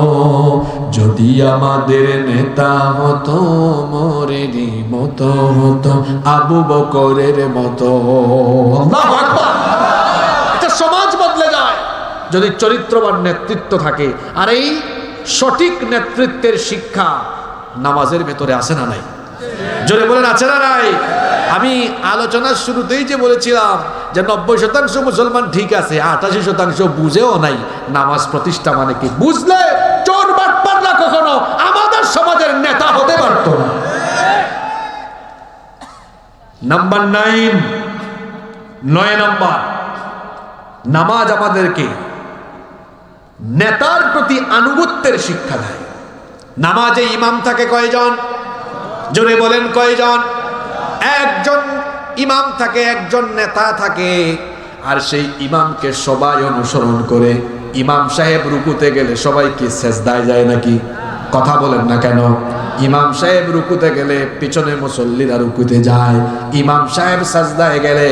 যদি আমাদের নেতা হতো ওমরেরই মতো হতো, আবু বকরের মতো। আল্লাহু আকবার। এটা সমাজ বদলে যায় যদি চরিত্রবান নেতৃত্ব থাকে। আর এই সঠিক নেতৃত্বের শিক্ষা নামাজের ভেতরে আছে না নাই? জোরে বলেন, আছে না নাই? আমি আলোচনার শুরুতেই যে বলেছিলাম যে 90% মুসলমান ঠিক আছে, 88% বুঝেও নাই নামাজ প্রতিষ্ঠা মানে কি। বুঝলে চোর বাটপাররা কখনো আমাদের সমাজের নেতা হতে পারতো না। নাম্বার 9 নাম্বার, নামাজ আমাদেরকে নেতার প্রতি আনুগত্যের শিক্ষা দেয়। নামাজে ইমাম থাকে কয়জন? জোরে বলেন, কয়জন? একজন ইমাম থাকে, একজন নেতা থাকে, আর সেই ইমামকে সবাই অনুসরণ করে। ইমাম সাহেব রুকুতে গেলে সবাই কি সেজদায় যায় নাকি? কথা বলেন না কেন? ইমাম সাহেব রুকুতে গেলে পিছনে মুসল্লিরা রুকুতে যায়, ইমাম সাহেব সাজদায় গেলে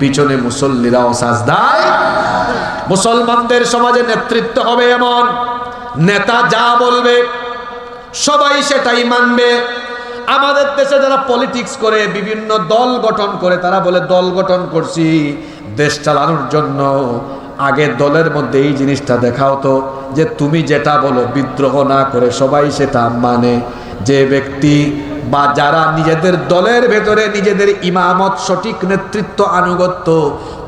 পিছনে মুসল্লিরাও সাজদায়। মুসলমানদের সমাজে নেতৃত্ব হবে এমন, নেতা যা বলবে সবাই সেটাই মানবে। আমাদের দেশে যারা পলিটিক্স করে, বিভিন্ন দল গঠন করে, তারা বলে দল গঠন করছি দেশ চালানোর জন্য। আগে দলের মধ্যে এই জিনিসটা দেখাও তো, যে তুমি যেটা বলো বিদ্রোহ না করে সবাই সেটা মানে। যে ব্যক্তি বা যারা নিজেদের দলের ভেতরে নিজেদের ইমামত, সঠিক নেতৃত্ব, আনুগত্য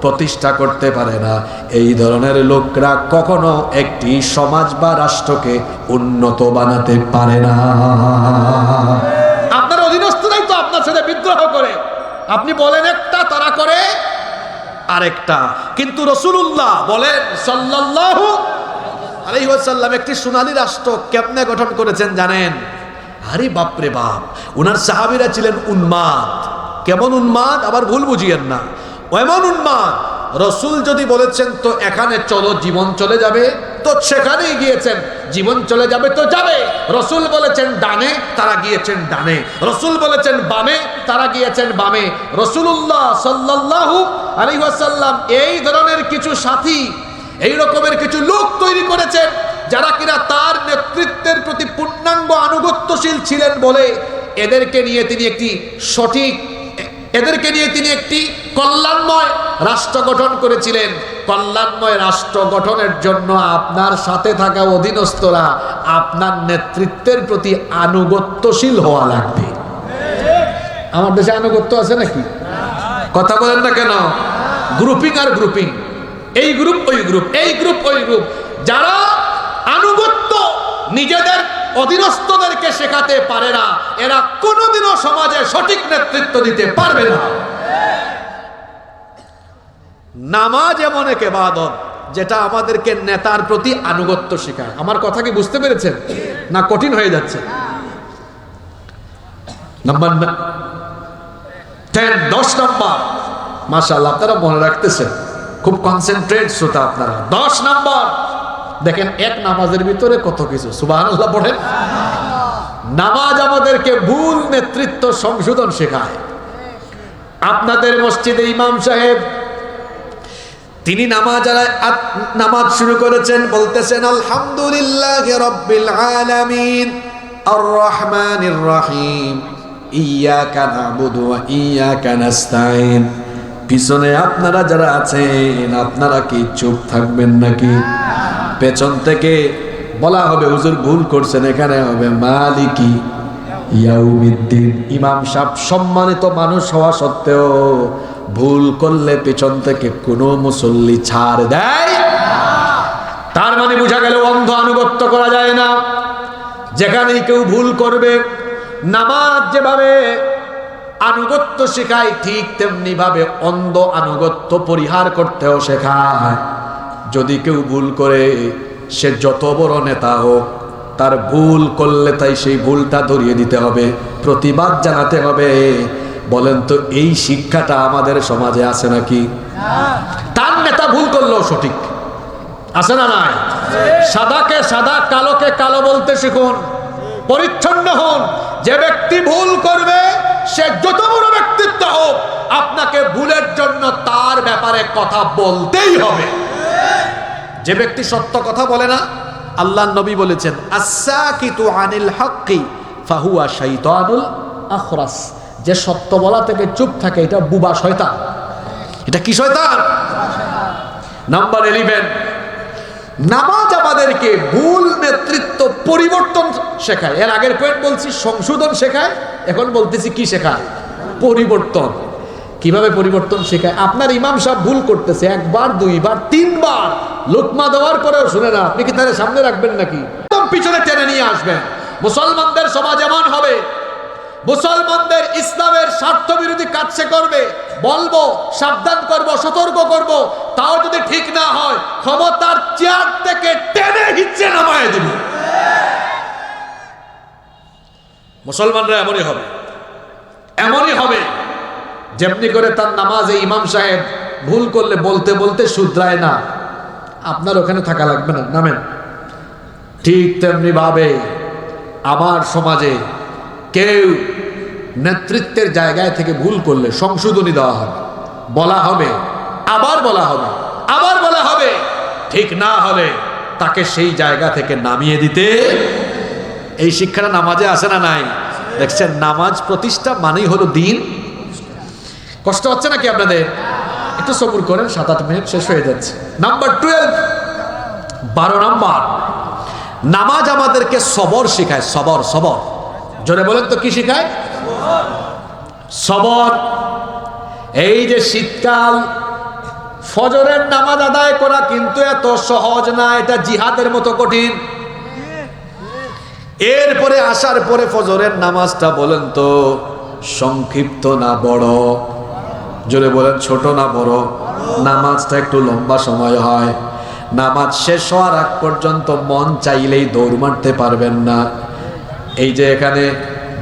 প্রতিষ্ঠা করতে পারে না, এই ধরনের লোকরা কখনো একটি সমাজ বা রাষ্ট্রকে উন্নত বানাতে পারে না। আপনার অধীনস্থরাই তো আপনার সাথে বিদ্রোহ করে, আপনি বলেন একটা, তারা করে আরেকটা। কিন্তু রাসূলুল্লাহ বলেন সাল্লাল্লাহু আলাইহি ওয়াসাল্লাম একটি সোনালী রাষ্ট্র কেমনে গঠন করেছেন জানেন? আরে বাপরে বাপ, ওনার সাহাবীরা ছিলেন উন্মাদ। কেমন উন্মাদ? আবার ভুল বুঝিয়েন না, এমন উন্মাদ, রসুল যদি বলেছেন তো এখানে চলো জীবন চলে যাবে, তো সেখানেই গিয়েছেন। জীবন চলে যাবে তো যাবে। রসুল বলেছেন ডানে, তারা গিয়েছেন ডানে। রসুল বলেছেন বামে, তারা গিয়েছেন বামে। রাসূলুল্লাহ সাল্লাল্লাহু আলাইহি ওয়াসাল্লাম এই ধরনের কিছু সাথী, এই রকমের কিছু লোক তৈরি করেছেন যারা কিনা তার নেতৃত্বের প্রতি পূর্ণাঙ্গ আনুগত্যশীল ছিলেন বলে এদেরকে নিয়ে তিনি একটি কল্যাণময় রাষ্ট্র গঠন করেছিলেন। কল্যাণময় রাষ্ট্র গঠনের জন্য আপনার সাথে থাকা অধীনস্থরা আপনার নেতৃত্বের প্রতি আনুগত্যশীল হওয়া লাগবে। আমার দেশে আনুগত্য আছে নাকি? কথা বলেন না কেন? গ্রুপিং আর গ্রুপিং, এই গ্রুপ ওই গ্রুপ, এই গ্রুপ ওই গ্রুপ। যারা আনুগত্য নিজেদের অধীনস্থদেরকে শেখাতে পারে না, এরা কোনোদিনও সমাজে সঠিক নেতৃত্ব দিতে পারবে না। নামাজ এমন এক ইবাদত যেটা আমাদেরকে নেতার প্রতি আনুগত্য শেখায়। আমার কথা কি বুঝতে পেরেছেন না কঠিন হয়ে যাচ্ছে? নাম্বার 10 নম্বর, মাশাআল্লাহ আপনারা মনে রাখতেছেন, খুব কনসেন্ট্রেট শ্রোতা আপনারা। 10 নম্বর দেখেন, এক নামাজের ভিতরে কত কিছু। সুবহানাল্লাহ পড়েন। নামাজ আমাদেরকে ভুল নেতৃত্ব সংশোধন শেখায়। আপনাদের মসজিদে ইমাম সাহেব তিনি নামাজ শুরু করেছেন, বলতেছেন আলহামদুলিল্লাহি রাব্বিল আলামিন আর রহমানির রহিম ইয়াকা না'বুদু ওয়া ইয়াকা নাস্তাইন। পিছনে আপনারা যারা আছেন, আপনারা কি চুপ থাকবেন নাকি? পেছন থেকে বলা হবে হুজুর ভুল করছেন, এখানে হবে মালিকি ইয়াউমিদ্দিন। ইমাম সাহেব সম্মানিত মানুষ হওয়া সত্ত্বেও ভুল করলে পেছন থেকে কোনো মুসল্লি ছাড় দেয়? তার মানে বোঝা গেল অন্ধ আনুগত্য করা যায় না। যেখানেই কেউ ভুল করবে, নামাজ যেভাবে আনুগত্য শেখায়, ঠিক তেমনি ভাবে অন্ধ আনুগত্য পরিহার করতেও শেখায়। যদি কেউ ভুল করে, সে যত বড় নেতা হোক, তার ভুল করলে তাই সেই ভুলটা ধরিয়ে দিতে হবে, প্রতিবাদ জানাতে হবে। বলেন তো এই শিক্ষাটা আমাদের সমাজে আছে নাকি? তার নেতা ভুল করলেও সঠিক আছে না নাই? সাদাকে সাদা, কালোকে কালো বলতে শিখুন, পরিচ্ছন্ন হন। যে ব্যক্তি ভুল করবে, সে যত বড় ব্যক্তিত্ব হোক, আপনাকে ভুলের জন্য তার ব্যাপারে কথা বলতেই হবে। যে ব্যক্তি সত্য কথা বলে না, আল্লাহর নবী বলেছেন আস-সাকিতু আনিল হাক্কি ফাহুয়া শাইতানুল আখরাস। যে সত্য বলা থেকে চুপ থাকে, এটা বুবা শয়তান। এটা কি শয়তান? নাম্বার 11, নামাজ আমাদেরকে ভুল নেতৃত্ব পরিবর্তন শেখায়। এর আগের পয়েন্ট বলছি সংশোধন শেখায়, এখন বলতেছি কি শেখায়? পরিবর্তন। কিভাবে পরিবর্তন শেখায়? আপনার ইমাম সাহেব ভুল করতেছে, একবার, দুইবার, তিনবার লোকমা দেওয়ার পরেও শুনে না, আপনি কি তাহলে সামনে রাখবেন নাকি? একদম পিছনে টেনে নিয়ে আসবেন। মুসলমানদের সমাজ এমন হবে, মুসলমানদের ইসলামের স্বার্থ বিরোধী কাজ সে করবে, বলবো, সাবধান করব, সতর্ক করব, তাও যদি ঠিক না হয়, ক্ষমতার চেয়ার থেকে টেনে হিচড়ে নামায় দেব। মুসলমানরা এমনই হবে, এমনই হবে। যেমনি করে তার নামাজে ইমাম সাহেব ভুল করলে বলতে বলতে শুধরায় না, আপনার ওখানে থাকা লাগবে না, নামেন। ঠিক তেমনি ভাবে আমার সমাজে কেউ নেতৃত্বের জায়গায় থেকে ভুল করলে সংশোধনী দেওয়া হবে, বলা হবে, আবার বলা হবে, আবার বলা হবে, ঠিক না হলে তাকে সেই জায়গা থেকে নামিয়ে দিতে। এই শিক্ষাটা নামাজে আসে না নাই? দেখছেন, নামাজ প্রতিষ্ঠা মানেই হলো দিন। কষ্ট হচ্ছে নাকি আপনাদের? একটু সবুর করেন, 7-8 মিনিট শেষ হয়ে যাচ্ছে। নাম্বার 12, 12 নাম্বার, নামাজ আমাদেরকে সবর শেখায়। সবর, সবর, জোরে বলেন তো কি শেখায়? সবর। এই যে শীতকাল, ফজরের নামাজ আদায় করা কিন্তু এত সহজ না, এটা জিহাদের মতো কঠিন। এরপরে আসার পরে ফজরের নামাজটা বলেন তো সংক্ষিপ্ত না বড়? জোরে বলেন, ছোট না বড়? নামাজটা একটু লম্বা সময় হয়। নামাজ শেষ হওয়ার আগ পর্যন্ত মন চাইলেই দৌড় মারতে পারবেন না। এই যে এখানে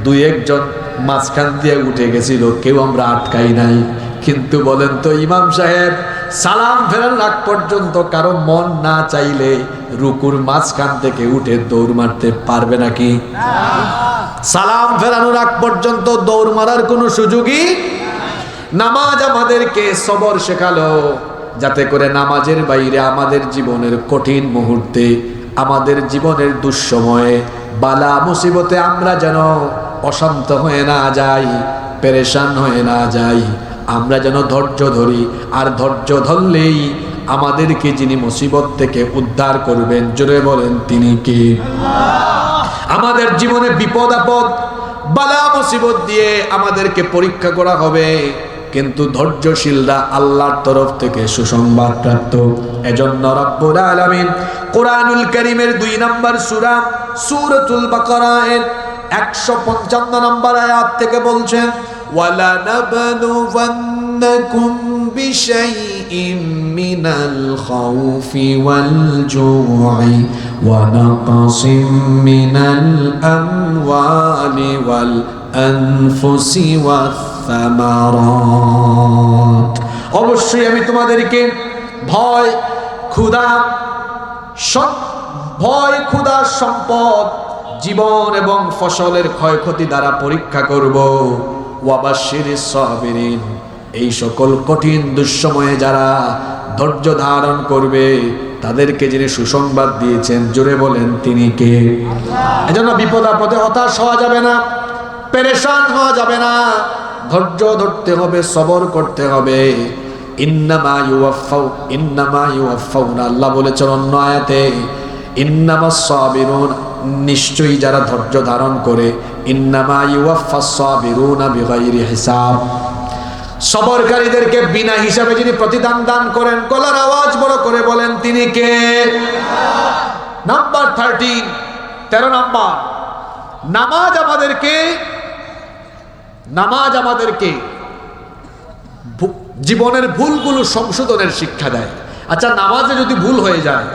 2-1 জন মাঝখান দিয়ে উঠে গেছিল, কেউ আমরা আটকাই নাই। কিন্তু বলেন তো ইমাম সাহেব সালাম ফেরার আগ পর্যন্ত কারো মন না চাইলে রুকুর মাঝখান থেকে উঠে দৌড় মারতে পারবে নাকি? সালাম ফেরানোর আগ পর্যন্ত দৌড় মারার কোনো সুযোগই। নামাজ আমাদেরকে সবর শেখালো, যাতে করে নামাজের বাইরে আমাদের জীবনের কঠিন মুহূর্তে, আমাদের জীবনের দুঃসময়ে, বালা মুসিবতে আমরা যেন অশান্ত হয়ে না যাই, পেরেশান হয়ে না যাই। আমরা যেন ধৈর্য ধরি, আর ধৈর্য ধরলেই আমাদেরকে যিনি মুসিবত থেকে উদ্ধার করবেন, জোরে বলেন তিনি কে? আমাদের জীবনে বিপদ আপদ, বালা মুসিবত দিয়ে আমাদেরকে পরীক্ষা করা হবে, কিন্তু ধৈর্যশীলরা আল্লাহর তরফ থেকে সুসংবাদ প্রাপ্ত। এজন্য রব্বুল আলামিন কোরআনুল কারীমের 2 নম্বর সূরা সূরাতুল বাকারার 155 নম্বর আয়াত থেকে বলছেন, ওয়ালা নাবলুওয়ান্নাকুম বিশাইইম মিনাল খাউফি ওয়াল জু'i ওয়া নাকসিম মিনাল আমওয়ালি ওয়াল আনফুসি ওয়াস সামারাত। অবশ্যই আমি তোমাদেরকে ভয়, ক্ষুধা, সম্পদ, জীবন এবং ফসলের ক্ষয়ক্ষতি দ্বারা পরীক্ষা করব। ওয়াবাশশিরিস সাবিরিন, এই সকল কঠিন দুঃসময়ে যারা ধৈর্য ধারণ করবে তাদেরকে যিনি সুসংবাদ দিয়েছেন, জোরে বলেন তিনি কে? এজন্য বিপদ আপদে হতাশ হওয়া যাবে না, পেরেশান হওয়া যাবে না, ধৈর্য ধরতে হবে, সবর করতে হবে। ইন্নামা ইউওয়াফাউনা, আল্লাহ বলেছেন অন্য আয়াতে, ইন্নামাস সাবিরুন, নিশ্চয়ই যারা ধৈর্য ধারণ করে, ইন্নামা ইউওয়াফাস সাবিরুনা বিগাইরি হিসাব, সবরকারীদেরকে বিনা হিসাবে যিনি প্রতিদান দান করেন। গলার আওয়াজ বড় করে বলেন তিনি কে? নাম্বার 13 নাম্বার, নামাজ আমাদেরকে জীবনের ভুলগুলো সংশোধনের শিক্ষা দেয়। আচ্ছা, নামাজে যদি ভুল হয়ে যায়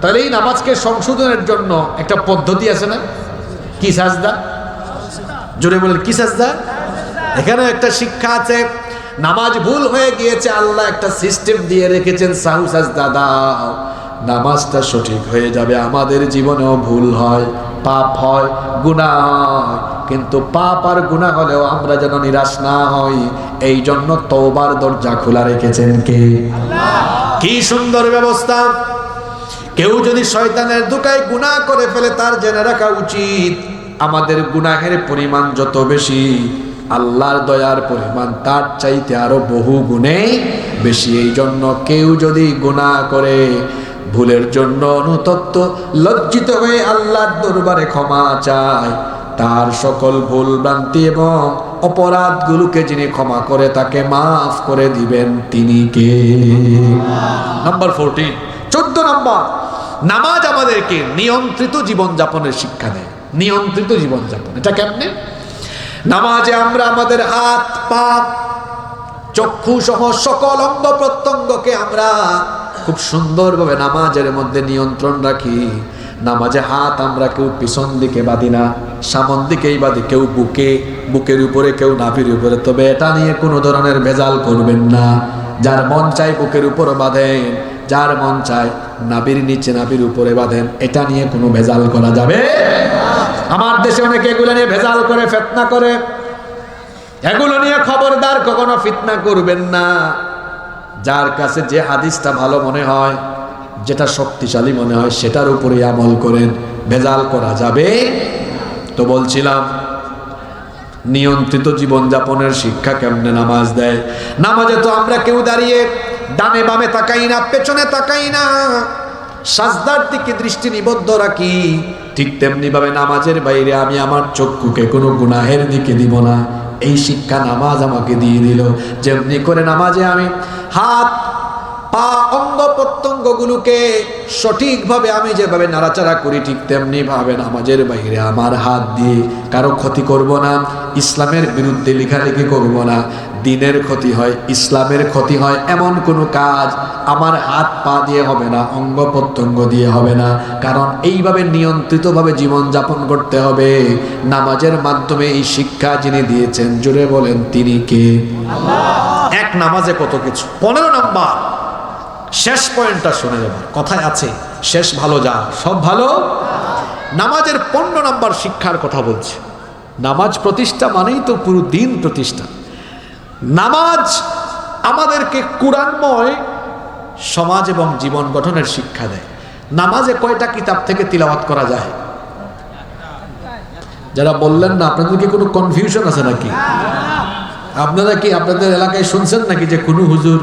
তাহলে এই নামাজকে সংশোধনের জন্য একটা পদ্ধতি আছে না? কি সাজদা? জোরে বলেন, কি সাজদা? এখানে একটা শিক্ষা আছে। নামাজ ভুল হয়ে গিয়েছে, আল্লাহ একটা সিস্টেম দিয়ে রেখেছেন, সাহু সাজদা দাও, নামাজটা সঠিক হয়ে যাবে। আমাদের জীবনেও ভুল হয়, পাপ হয়, গুনাহ হয়, কিন্তু পাপ আর গুনাহ হলেও আমরা যেন নিরাশ না হই, এই জন্য তওবার দরজা খোলা রেখেছেন কে? কি সুন্দর ব্যবস্থা! কেউ যদি শয়তানের ধোঁকায় গুনাহ করে ফেলে, তার জেনে রাখা উচিত আমাদের গুনাহের পরিমাণ যত বেশি, আল্লাহর দয়ার পরিমাণ তার চাইতে আরো বহু গুণে বেশি। এই জন্য কেউ যদি গুনাহ করে, ভুলের জন্য অনুতপ্ত, লজ্জিত হয়ে আল্লাহর দরবারে ক্ষমা চায়, তার সকল ভুল ভ্রান্তি এবং অপরাধগুলোকে যিনি ক্ষমা করে তাকে মাফ করে দিবেন তিনি কে? নাম্বার 14 নাম্বার, নামাজ আমাদেরকে নিয়ন্ত্রিত জীবনযাপনের শিক্ষা দেয়। নিয়ন্ত্রিত জীবনযাপন, এটা কেমনে? নামাজে আমরা আমাদের হাত, পা, চক্ষু সহ সকল অঙ্গ প্রত্যঙ্গকে আমরা খুব সুন্দরভাবে নামাজের মধ্যে নিয়ন্ত্রণ রাখি। নামাজে হাত আমরা কেউ পিছন দিকে বাঁধি না, সামন দিকেই বাঁধি, কেউ বুকের উপরে, কেউ নাভির উপরে। তবে এটা নিয়ে কোনো ধরনের ভেজাল করবেন না। যার মন চায় বুকের উপরে বাঁধেন, যার মন চায় নাভির নিচে, নাভির উপরে বাঁধেন, এটা নিয়ে কোনো ভেজাল করা যাবে। আমার দেশে অনেকে এগুলো নিয়ে ভেজাল করে, ফিতনা করে। এগুলো নিয়ে খবরদার কখনো ফিতনা করবেন না। যার কাছে যে হাদিসটা ভালো মনে হয়, যেটা শক্তিশালী মনে হয়, সেটার উপরে আমল করেন। ভেজাল করা যাবে। তো বলছিলাম নিয়ন্ত্রিত জীবনযাপনের শিক্ষা কেমনে নামাজ দেয়। নামাজে তো আমরা কেউ দাঁড়িয়ে ডানে বামে তাকাই না, পেছনে তাকাই না, সাজদার দিকে দৃষ্টি নিবদ্ধ রাখি। ঠিক তেমনি ভাবে নামাজের বাইরে আমি আমার চক্ষুকে কোনো গুনাহের দিকে দিব না। এই শিক্ষা নামাজ আমাকে দিয়ে দিল। যেমনি করে নামাজে আমি হাত পা অঙ্গ প্রত্যঙ্গগুলোকে সঠিকভাবে আমি যেভাবে নাড়াচাড়া করি, ঠিক তেমনি ভাবে নামাজের বাইরে আমার হাত দিয়ে কারো ক্ষতি করব না, ইসলামের বিরুদ্ধে লেখালেখি করব না। দিনের ক্ষতি হয়, ইসলামের ক্ষতি হয় এমন কোনো কাজ আমার হাত পা দিয়ে হবে না, অঙ্গ প্রত্যঙ্গ দিয়ে হবে না। কারণ এইভাবে নিয়ন্ত্রিতভাবে জীবনযাপন করতে হবে। নামাজের মাধ্যমে এই শিক্ষা যিনি দিয়েছেন, জোরে বলেন তিনি কে? এক নামাজে কত কিছু। 15 নাম্বার শেষ পয়েন্টটা শুনে যাবে। কথায় আছে শেষ ভালো যা, সব ভালো। নামাজের 15 নাম্বার শিক্ষার কথা বলছে। নামাজ প্রতিষ্ঠা মানেই তো পুরো দিন প্রতিষ্ঠা। নামাজ আমাদেরকে কুরআনময় সমাজ এবং জীবন গঠনের শিক্ষা দেয়। নামাজে কয়টা কিতাব থেকে তিলাওয়াত করা যায়? যারা বললেন না, আপনাদের কি কোনো কনফিউশন আছে নাকি? আপনারা কি আপনাদের এলাকায় শুনছেন নাকি যে কোনো হুজুর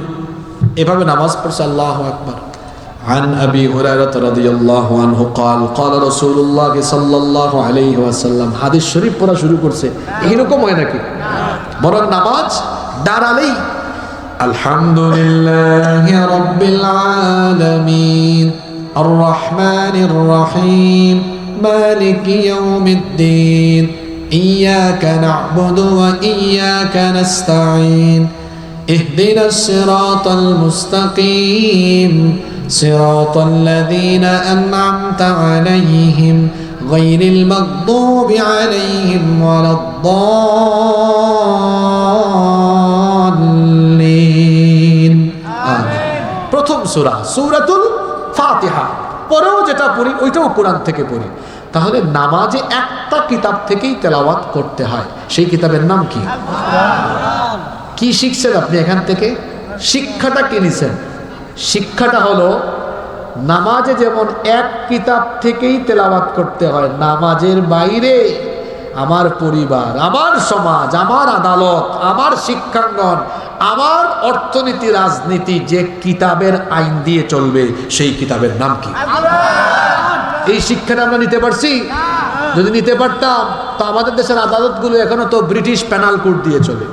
এভাবে নামাজ পড়ছে? আল্লাহু আকবার। عن أبي هريرة رضي الله عنه قال قال رسول الله صلى الله عليه وسلم। হাদিস শরীফ পড়া শুরু করছে, এরকম হয় নাকি? বরং নামাজ দাঁড়ালেই আলহামদুলিল্লাহি রাব্বিল আলামিন আর রহমানির রহিম মালিকি ইয়াউমিদ্দিন ইয়্যাকা না'বুদু ওয়া ইয়্যাকা নাস্তাঈন اهدنا الصراط المستقيم صراط الذين أنعمت عليهم غير المغضوب عليهم ولا الضالين آمين। প্রথম সূরা সূরাতুল ফাতিহা, পরেও যেটা পড়ি ওইটাও কোরআন থেকে পড়ি। তাহলে নামাজে একটা কিতাব থেকেই তেলাওয়াত করতে হয়। সেই কিতাবের নাম কি? কি শিখছেন আপনি এখান থেকে? শিক্ষাটা কি নিছেন? শিক্ষাটা হলো নামাজে যেমন এক কিতাব থেকেই তেলাওয়াত করতে হয়, নামাজের বাইরে আমার পরিবার, আমার সমাজ, আমার আদালত, আমার শিক্ষাঙ্গন, আমার অর্থনীতি, রাজনীতি যে কিতাবের আইন দিয়ে চলবে, সেই কিতাবের নাম কি? এই শিক্ষাটা আমরা নিতে পারছি? যদি নিতে পারতাম তো আমাদের দেশের আদালতগুলো এখনো তো ব্রিটিশ পেনাল কোড দিয়ে চলে,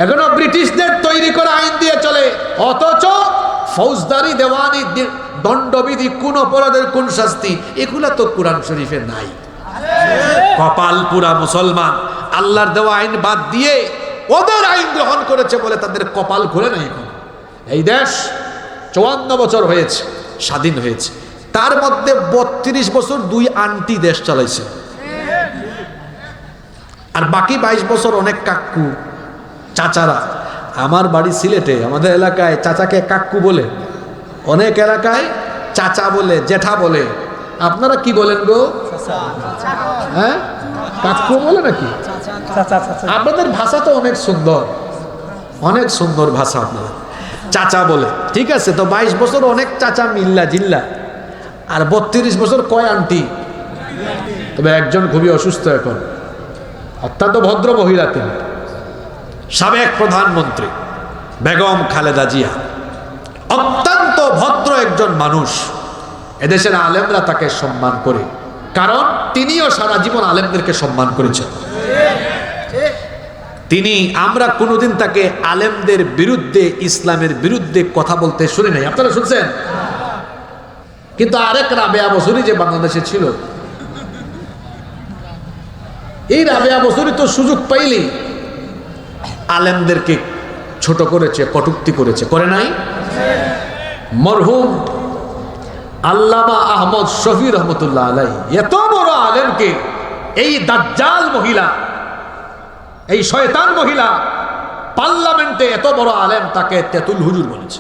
এখনো ব্রিটিশদের তৈরি করা আইন দিয়ে চলে। অথচ ফৌজদারি, দেওয়ানি, দণ্ডবিধি, কোন অপরাধের কোন শাস্তি, এগুলা তো কোরআন শরীফে নাই। কপাল পুরা মুসলমান আল্লাহর দেওয়া আইন বাদ দিয়ে ওদের আইন গ্রহণ করেছে বলে তাদের কপাল খুলে নাই। এখন এই দেশ 54 বছর হয়েছে স্বাধীন হয়েছে, তার মধ্যে 32 বছর 2 আন্টি দেশ চালাইছে, আর বাকি 22 বছর অনেক কাকু চাচারা। আমার বাড়ি সিলেটে, আমাদের এলাকায় চাচাকে কাকু বলে, অনেক এলাকায় চাচা বলে, জেঠা বলে। আপনারা কি বলেন গো? হ্যাঁ, কাকু বলে নাকি? আপনাদের ভাষা তো অনেক সুন্দর, অনেক সুন্দর ভাষা আপনাদের। চাচা বলে, ঠিক আছে। তো 22 বছর অনেক চাচা মিল্লা জিল্লা, আর 32 বছর কয় আন্টি? তবে একজন খুবই অসুস্থ এখন, অত্যন্ত ভদ্র মহিলা, তিনি সাবেক প্রধানমন্ত্রী বেগম খালেদা জিয়া। অত্যন্ত ভদ্র একজন মানুষ। এদেশের আলেমরা তাকে সম্মান করে, কারণ তিনিও সারা জীবন আলেমদেরকে সম্মান করেছেন। তিনি, আমরা কোনোদিন তাকে আলেমদের বিরুদ্ধে, ইসলামের বিরুদ্ধে কথা বলতে শুনি নাই। আপনারা শুনছেন? কিন্তু আরেক রাবেয়া বসুরি যে বাংলাদেশে ছিল, এই রাবেয়া বসুরি তো সুযোগ পাইলেই আলেমদেরকে ছোট করেছে, কটূক্তি করেছে, করে নাই? মরহুম আল্লামা আহমদ শফি রহমতুল্লাহ আলাই এত বড় আলেমকে এই দাজ্জাল মহিলা, এই শয়তান মহিলা পার্লামেন্টে এত বড় আলেম তাকে তেতুল হুজুর বলেছে।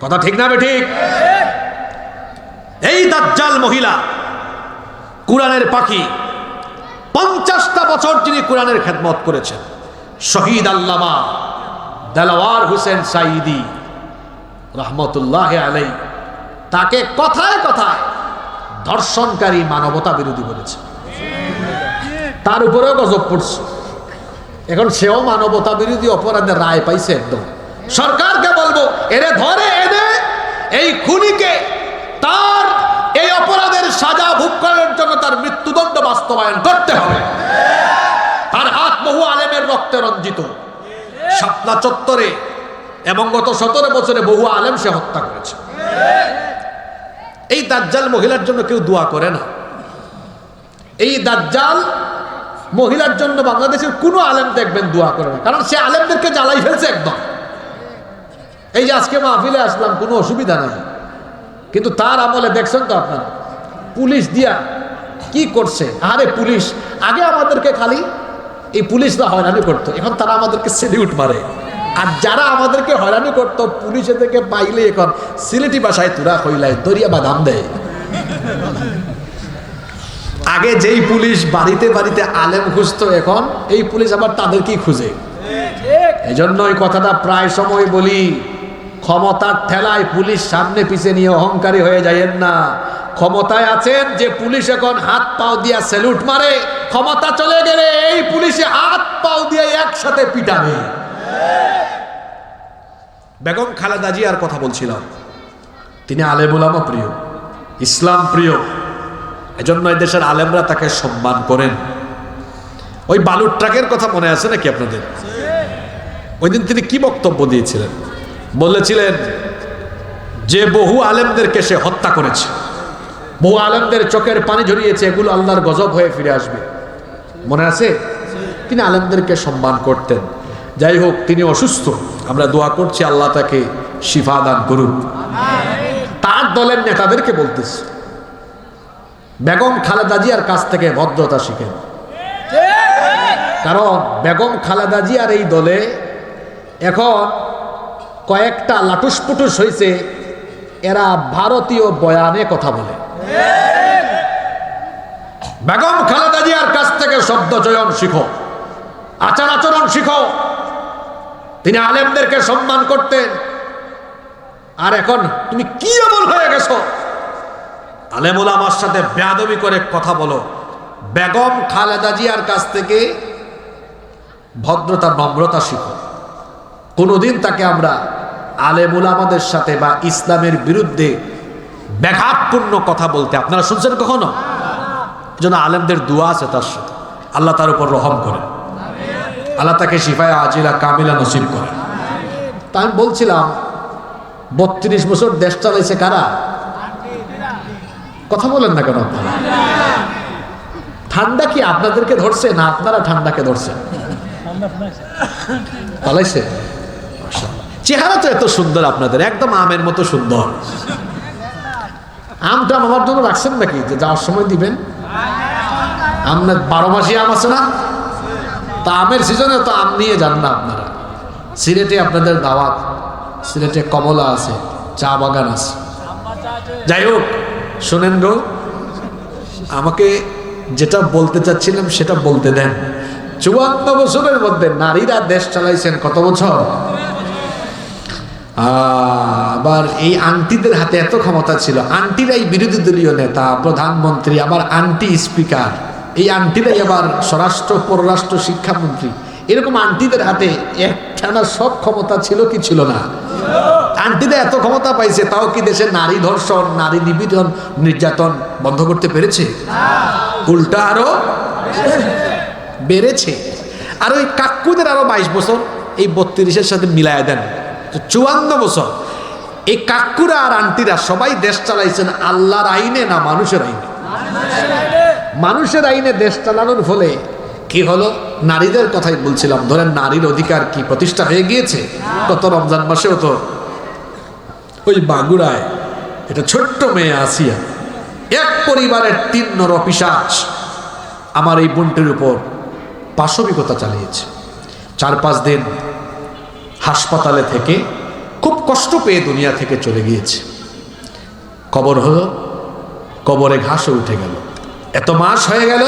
কথা ঠিক না বেঠিক? এই দাজ্জাল মহিলা, কোরআনের পাখি, 50টা বছর যিনি কোরআনের খেদমত করেছেন, শহীদ আল্লামা দেলাওয়ার হোসেন সাঈদী রহমতুল্লাহ আলাই, তাকে কথায় কথায় ধর্ষণকারী, মানবতা বিরোধী বলেছে। তার উপরেও গজব পড়ছে। এখন সেও মানবতা বিরোধী অপরাধের রায় পাইছে। একদম সরকারকে বলবো, এরে ধরে এনে এই খুনিকে তার এই অপরাধের সাজা ভোগ করার জন্য তার মৃত্যুদণ্ড বাস্তবায়ন করতে হবে। তার হাত বহু আলেমের রক্তে রঞ্জিত। শাপলা চত্বরে এবং গত 17 বছরে বহু আলেম সে হত্যা করেছে। এই দাজ্জাল মহিলার জন্য কেউ দোয়া করে না। এই দাজ্জাল মহিলার জন্য বাংলাদেশের কোনো আলেম দেখবেন দোয়া করে না, কারণ সে আলেমদেরকে জ্বালাই ফেলছে একদম। এই যে আজকে মাহফিলে আসলাম, কোনো অসুবিধা নাই, কিন্তু তার আমলে দেখছেন তো আপনারা পুলিশ দিয়া কি করছে। আরে পুলিশ আগে আমাদেরকে খালি এই পুলিশরা হয়রানি করতো, এখন তারা আমাদেরকে সেলিউট মারে। আর যারা আমাদেরকে হয়রানি করতো পুলিশে থেকে পাইলে এখন সিলেটি ভাষায় তুরা হইলাই দরিয়া বাদাম দেয়। আগে যেই পুলিশ বাড়িতে বাড়িতে আলেম খুঁজতো, এখন এই পুলিশ আবার তাদেরকেই খুঁজে। এই জন্য ওই কথাটা প্রায় সময় বলি, ক্ষমতার ঠেলায় পুলিশ সামনে পিছে নিয়ে অহংকারী হয়ে যায়েন না। ক্ষমতায় আছেন যে পুলিশ এখন হাত পাও দিয়া স্যালুট মারে, ক্ষমতা চলে গেলে এই পুলিশে হাত পাও দিয়ে একসাথে পিটাবে। বেগম খালেদা জিয়ার কথা বলছিলাম, তিনি আলেম উলামা প্রিয়, ইসলাম প্রিয়, এজন্য এই দেশের আলেমরা তাকে সম্মান করেন। ওই বালুর ট্রাকের কথা মনে আছে নাকি আপনাদের? ওই দিন তিনি কি বক্তব্য দিয়েছিলেন? বলেছিলেন যে বহু আলেমদেরকে সে হত্যা করেছে, বহু আলেমদের চোখের পানি ঝরিয়েছে, এগুলো আল্লাহর গজব হয়ে ফিরে আসবে। মনে আছে? তিনি আলেমদেরকে সম্মান করতেন। যাই হোক, তিনি অসুস্থ, আমরা দোয়া করছি আল্লাহ তাকে শিফা দান করুন। তার দলের নেতাদেরকে বলতেছে, বেগম খালেদা জিয়ার কাছ থেকে ভদ্রতা শিখেন। কারণ বেগম খালেদা জিয়ার এই দলে এখন কয়েকটা লাটুস পুটুস হয়েছে, এরা ভারতীয় বয়ানে কথা বলে। বেগম খালেদা জিয়ার কাছ থেকে শব্দ চয়ন শিখো, আচার আচরণ শিখো। তিনি আলেমদেরকে সম্মান করতেন, আর এখন তুমি কি এমন হয়ে গেছো আলেম ওলামার সাথে বেয়াদবি করে কথা বলো। বেগম খালেদা জিয়ার কাছ থেকে ভদ্রতা, নম্রতা শিখো। কোনোদিন তাকে আমরা আলেম ওলামাদের সাথে বা ইসলামের বিরুদ্ধে ব্যাঘাতপূর্ণ কথা বলতে আপনারা শুনছেন কখনো? যেন আলেমদের দোয়া আছে তার সাথে, আল্লাহ তার উপর রহম করেন, আল্লাহ তাকে শিফায়ে আজিলা কামিলা নসিব করেন। তা আমি বলছিলাম 32 বছর দেশ চালাইছে কারা? কথা বলেন না কেন আপনারা? ঠান্ডা কি আপনাদেরকে ধরছে না আপনারা ঠান্ডাকে ধরছেন? চালাইছে। চেহারা তো এত সুন্দর আপনাদের, একদম আমের মতো সুন্দর। আমটা আমার জন্য রাখছেন নাকি যে যাওয়ার সময় দিবেন? আপনার 12 মাসই আম আছে না? তা আমের সিজনে তো আম নিয়ে যান না আপনারা। সিলেটে আপনাদের দাওয়াত, সিলেটে কমলা আছে, চা বাগান আছে। যাই হোক, শোনেন গো, আমাকে যেটা বলতে চাচ্ছিলাম সেটা বলতে দেন। 54 বছরের মধ্যে নারীরা দেশ চালাইছেন কত বছর? আবার এই আন্টিদের হাতে এত ক্ষমতা ছিল, আন্টিরাই বিরোধী দলীয় নেতা, প্রধানমন্ত্রী, আবার আন্টি স্পিকার, এই আন্টিরাই আবার স্বরাষ্ট্র, পররাষ্ট্র, শিক্ষামন্ত্রী। এরকম আন্টিদের হাতে একটানা সব ক্ষমতা ছিল কি ছিল না? আন্টিরা এত ক্ষমতা পাইছে, তাও কি দেশে নারী ধর্ষণ, নারী নিপীড়ন, নির্যাতন বন্ধ করতে পেরেছে? উল্টা আরো বেড়েছে। আর ওই কাক্কুদের আরো 22 বছর, এই 32-এর সাথে মিলায় দেন, 54 বছর। এই কাক্কুরা আর আন্টিরা সবাই দেশ চালাইছেন আল্লাহর আইনে না মানুষের আইনে? মানুষের আইনে দেশ চালানোর ফলে কি হলো? নারীদের কথাই বলছিলাম, ধরেন নারীর অধিকার কি প্রতিষ্ঠা হয়ে গিয়েছে? গত রমজান মাসেও তো ওই বাগুড়ায় এটা ছোট্ট মেয়ে আসিয়া, এক পরিবারের 3 নরপিশাচ আমার এই বোনটির উপর পাশবিকতা চালিয়েছে। 4-5 দিন হাসপাতালে থেকে খুব কষ্ট পেয়ে দুনিয়া থেকে চলে গিয়েছে। কবর হলো, কবরে ঘাসও উঠে গেল। এত মাস হয়ে গেল,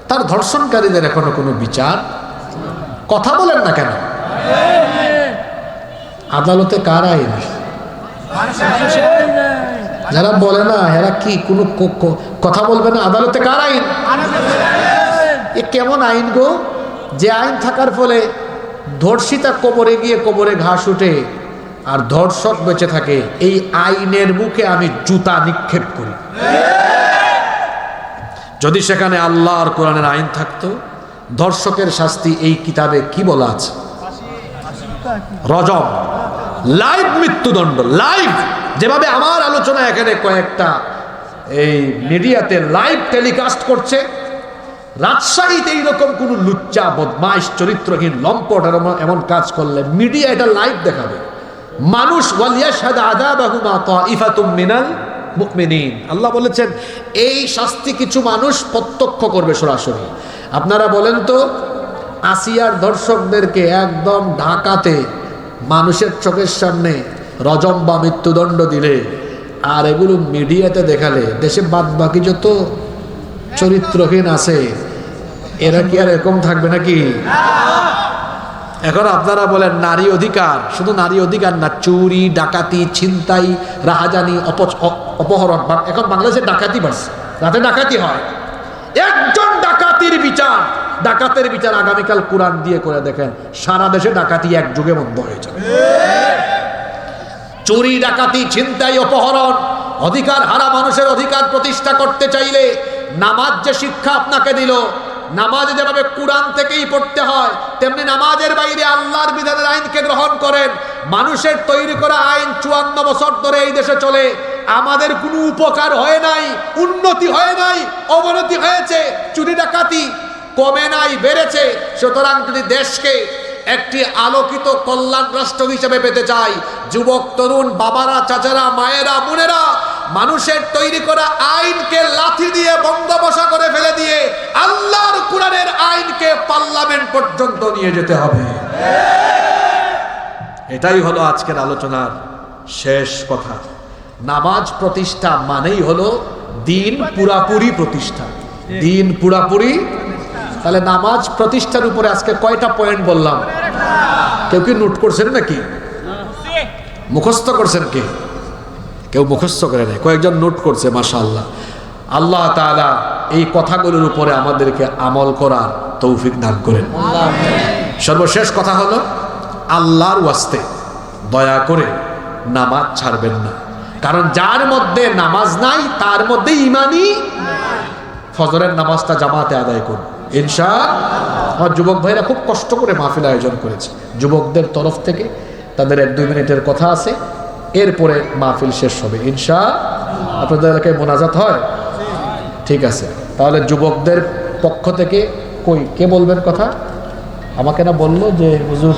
তার ধর্ষণকারীদের এখনো কোনো বিচার? কথা বলেন না কেন? আদালতে কার আইন? যারা বলে না এরা কি কোনো কথা বলবে না? আদালতে কার আইন? এ কেমন আইন গো, যে আইন থাকার ফলে ধর্ষিতা কবরে গিয়ে কবরে ঘাস উঠে আর ধর্ষক বেঁচে থাকে? এই আইনের মুখে আমি জুতা নিক্ষেপ করি। যদি সেখানে আল্লাহর কোরআনের আইন থাকতো, ধর্ষকের শাস্তি এই কিতাবে কি বলা আছে? রজম, লাইভ মৃত্যুদণ্ড, লাইভ। যেভাবে আমার আলোচনা এখানে কয়েকটা এই মিডিয়াতে লাইভ টেলিকাস্ট করছে, রাজশাহীতে এইরকম কোন লুচ্চা বদমাইশ চরিত্রহীন লম্পট এমন কাজ করলে মিডিয়া এটা লাইভ দেখাবে। মানুষ ওয়ালিয়াশহাদ আযাবাহুমা তাইফাতুম মিনাল মুমিনিন, আল্লাহ বলেছেন এই শাস্তি কিছু মানুষ প্রত্যক্ষ করবে সরাসরি। আপনারা বলেন তো, আসিয়ার ধর্ষকদেরকে একদম ঢাকাতে মানুষের চোখের সামনে রজম বা মৃত্যুদণ্ড দিলে আর এগুলো মিডিয়াতে দেখালে দেশে বাদ বাকি যত চরিত্রহীন আছে এরা কি আর এরকম থাকবে নাকি? এখন আপনারা বলেন নারী অধিকার, শুধু নারী অধিকার না, চুরি ডাকাতি ছিনতাই রাহাজানি অপহরণ। এখন বাংলাদেশে ডাকাতি বাড়ছে, রাতে ডাকাতি হয়। একজন ডাকাতের বিচার আগামীকাল কোরআন দিয়ে করে দেখেন, সারা দেশে ডাকাতি এক যুগে বন্ধ হয়ে যাবে। চুরি ডাকাতি ছিনতাই অপহরণ, অধিকার হারা মানুষের অধিকার প্রতিষ্ঠা করতে চাইলে নামাজ যে শিক্ষা আপনাকে দিল, নামাজে যেভাবে কোরআন থেকেই পড়তে হয়, তেমনি নামাজের বাইরে আল্লাহর বিধানের আইনকে গ্রহণ করেন। মানুষের তৈরি করা আইন 54 বছর ধরে এই দেশে চলে, আমাদের কোনো উপকার হয় নাই, উন্নতি হয় নাই, অবনতি হয়েছে। চুরি ডাকাতি কমে নাই, বেড়েছে। সুতরাং যদি দেশকে একটি আলোকিত কল্যাণ রাষ্ট্র হিসেবে পেতে চাই, যুবক তরুণ বাবারা চাচারা মায়েরা বোনেরা মানুষের তৈরি করা আইনকে লাথি দিয়ে বঙ্গোপসা করে ফেলে দিয়ে আল্লাহর কোরআনের আইনকে পার্লামেন্ট পর্যন্ত নিয়ে যেতে হবে। এটাই হলো আজকের আলোচনার শেষ কথা। নামাজ প্রতিষ্ঠা মানেই হলো দিন পুরাপুরি প্রতিষ্ঠা, দিন পুরাপুরি। তাহলে নামাজ প্রতিষ্ঠার উপরে আজকে কয়টা পয়েন্ট বললাম? কেউ কি নোট করছেন নাকি? মুখস্থ করছেন? কেউ মুখস্থ করে নাই, কয়েকজন নোট করছে, মাশাআল্লাহ। আল্লাহ তাআলা এই কথাগুলোর উপরে আমাদেরকে আমল করার তৌফিক দান করেন। সর্বশেষ কথা হলো, আল্লাহর ওয়াস্তে দয়া করে নামাজ ছাড়বেন না, কারণ যার মধ্যে নামাজ নাই তার মধ্যে ইমানই। ফজরের নামাজটা জামাতে আদায় করুন ইনশাআল্লাহ। আমার যুবক ভাইরা খুব কষ্ট করে মাহফিল আয়োজন করেছে, যুবকদের তরফ থেকে তাদের 1-2 মিনিটের কথা আছে, এরপরে মাহফিল শেষ হবে ইনশাআল্লাহ। আপনাদের এলাকায় মোনাজাত হয়? ঠিক আছে, তাহলে যুবকদের পক্ষ থেকে কে বলবেন কথা? আমাকে না বললো যে হুজুর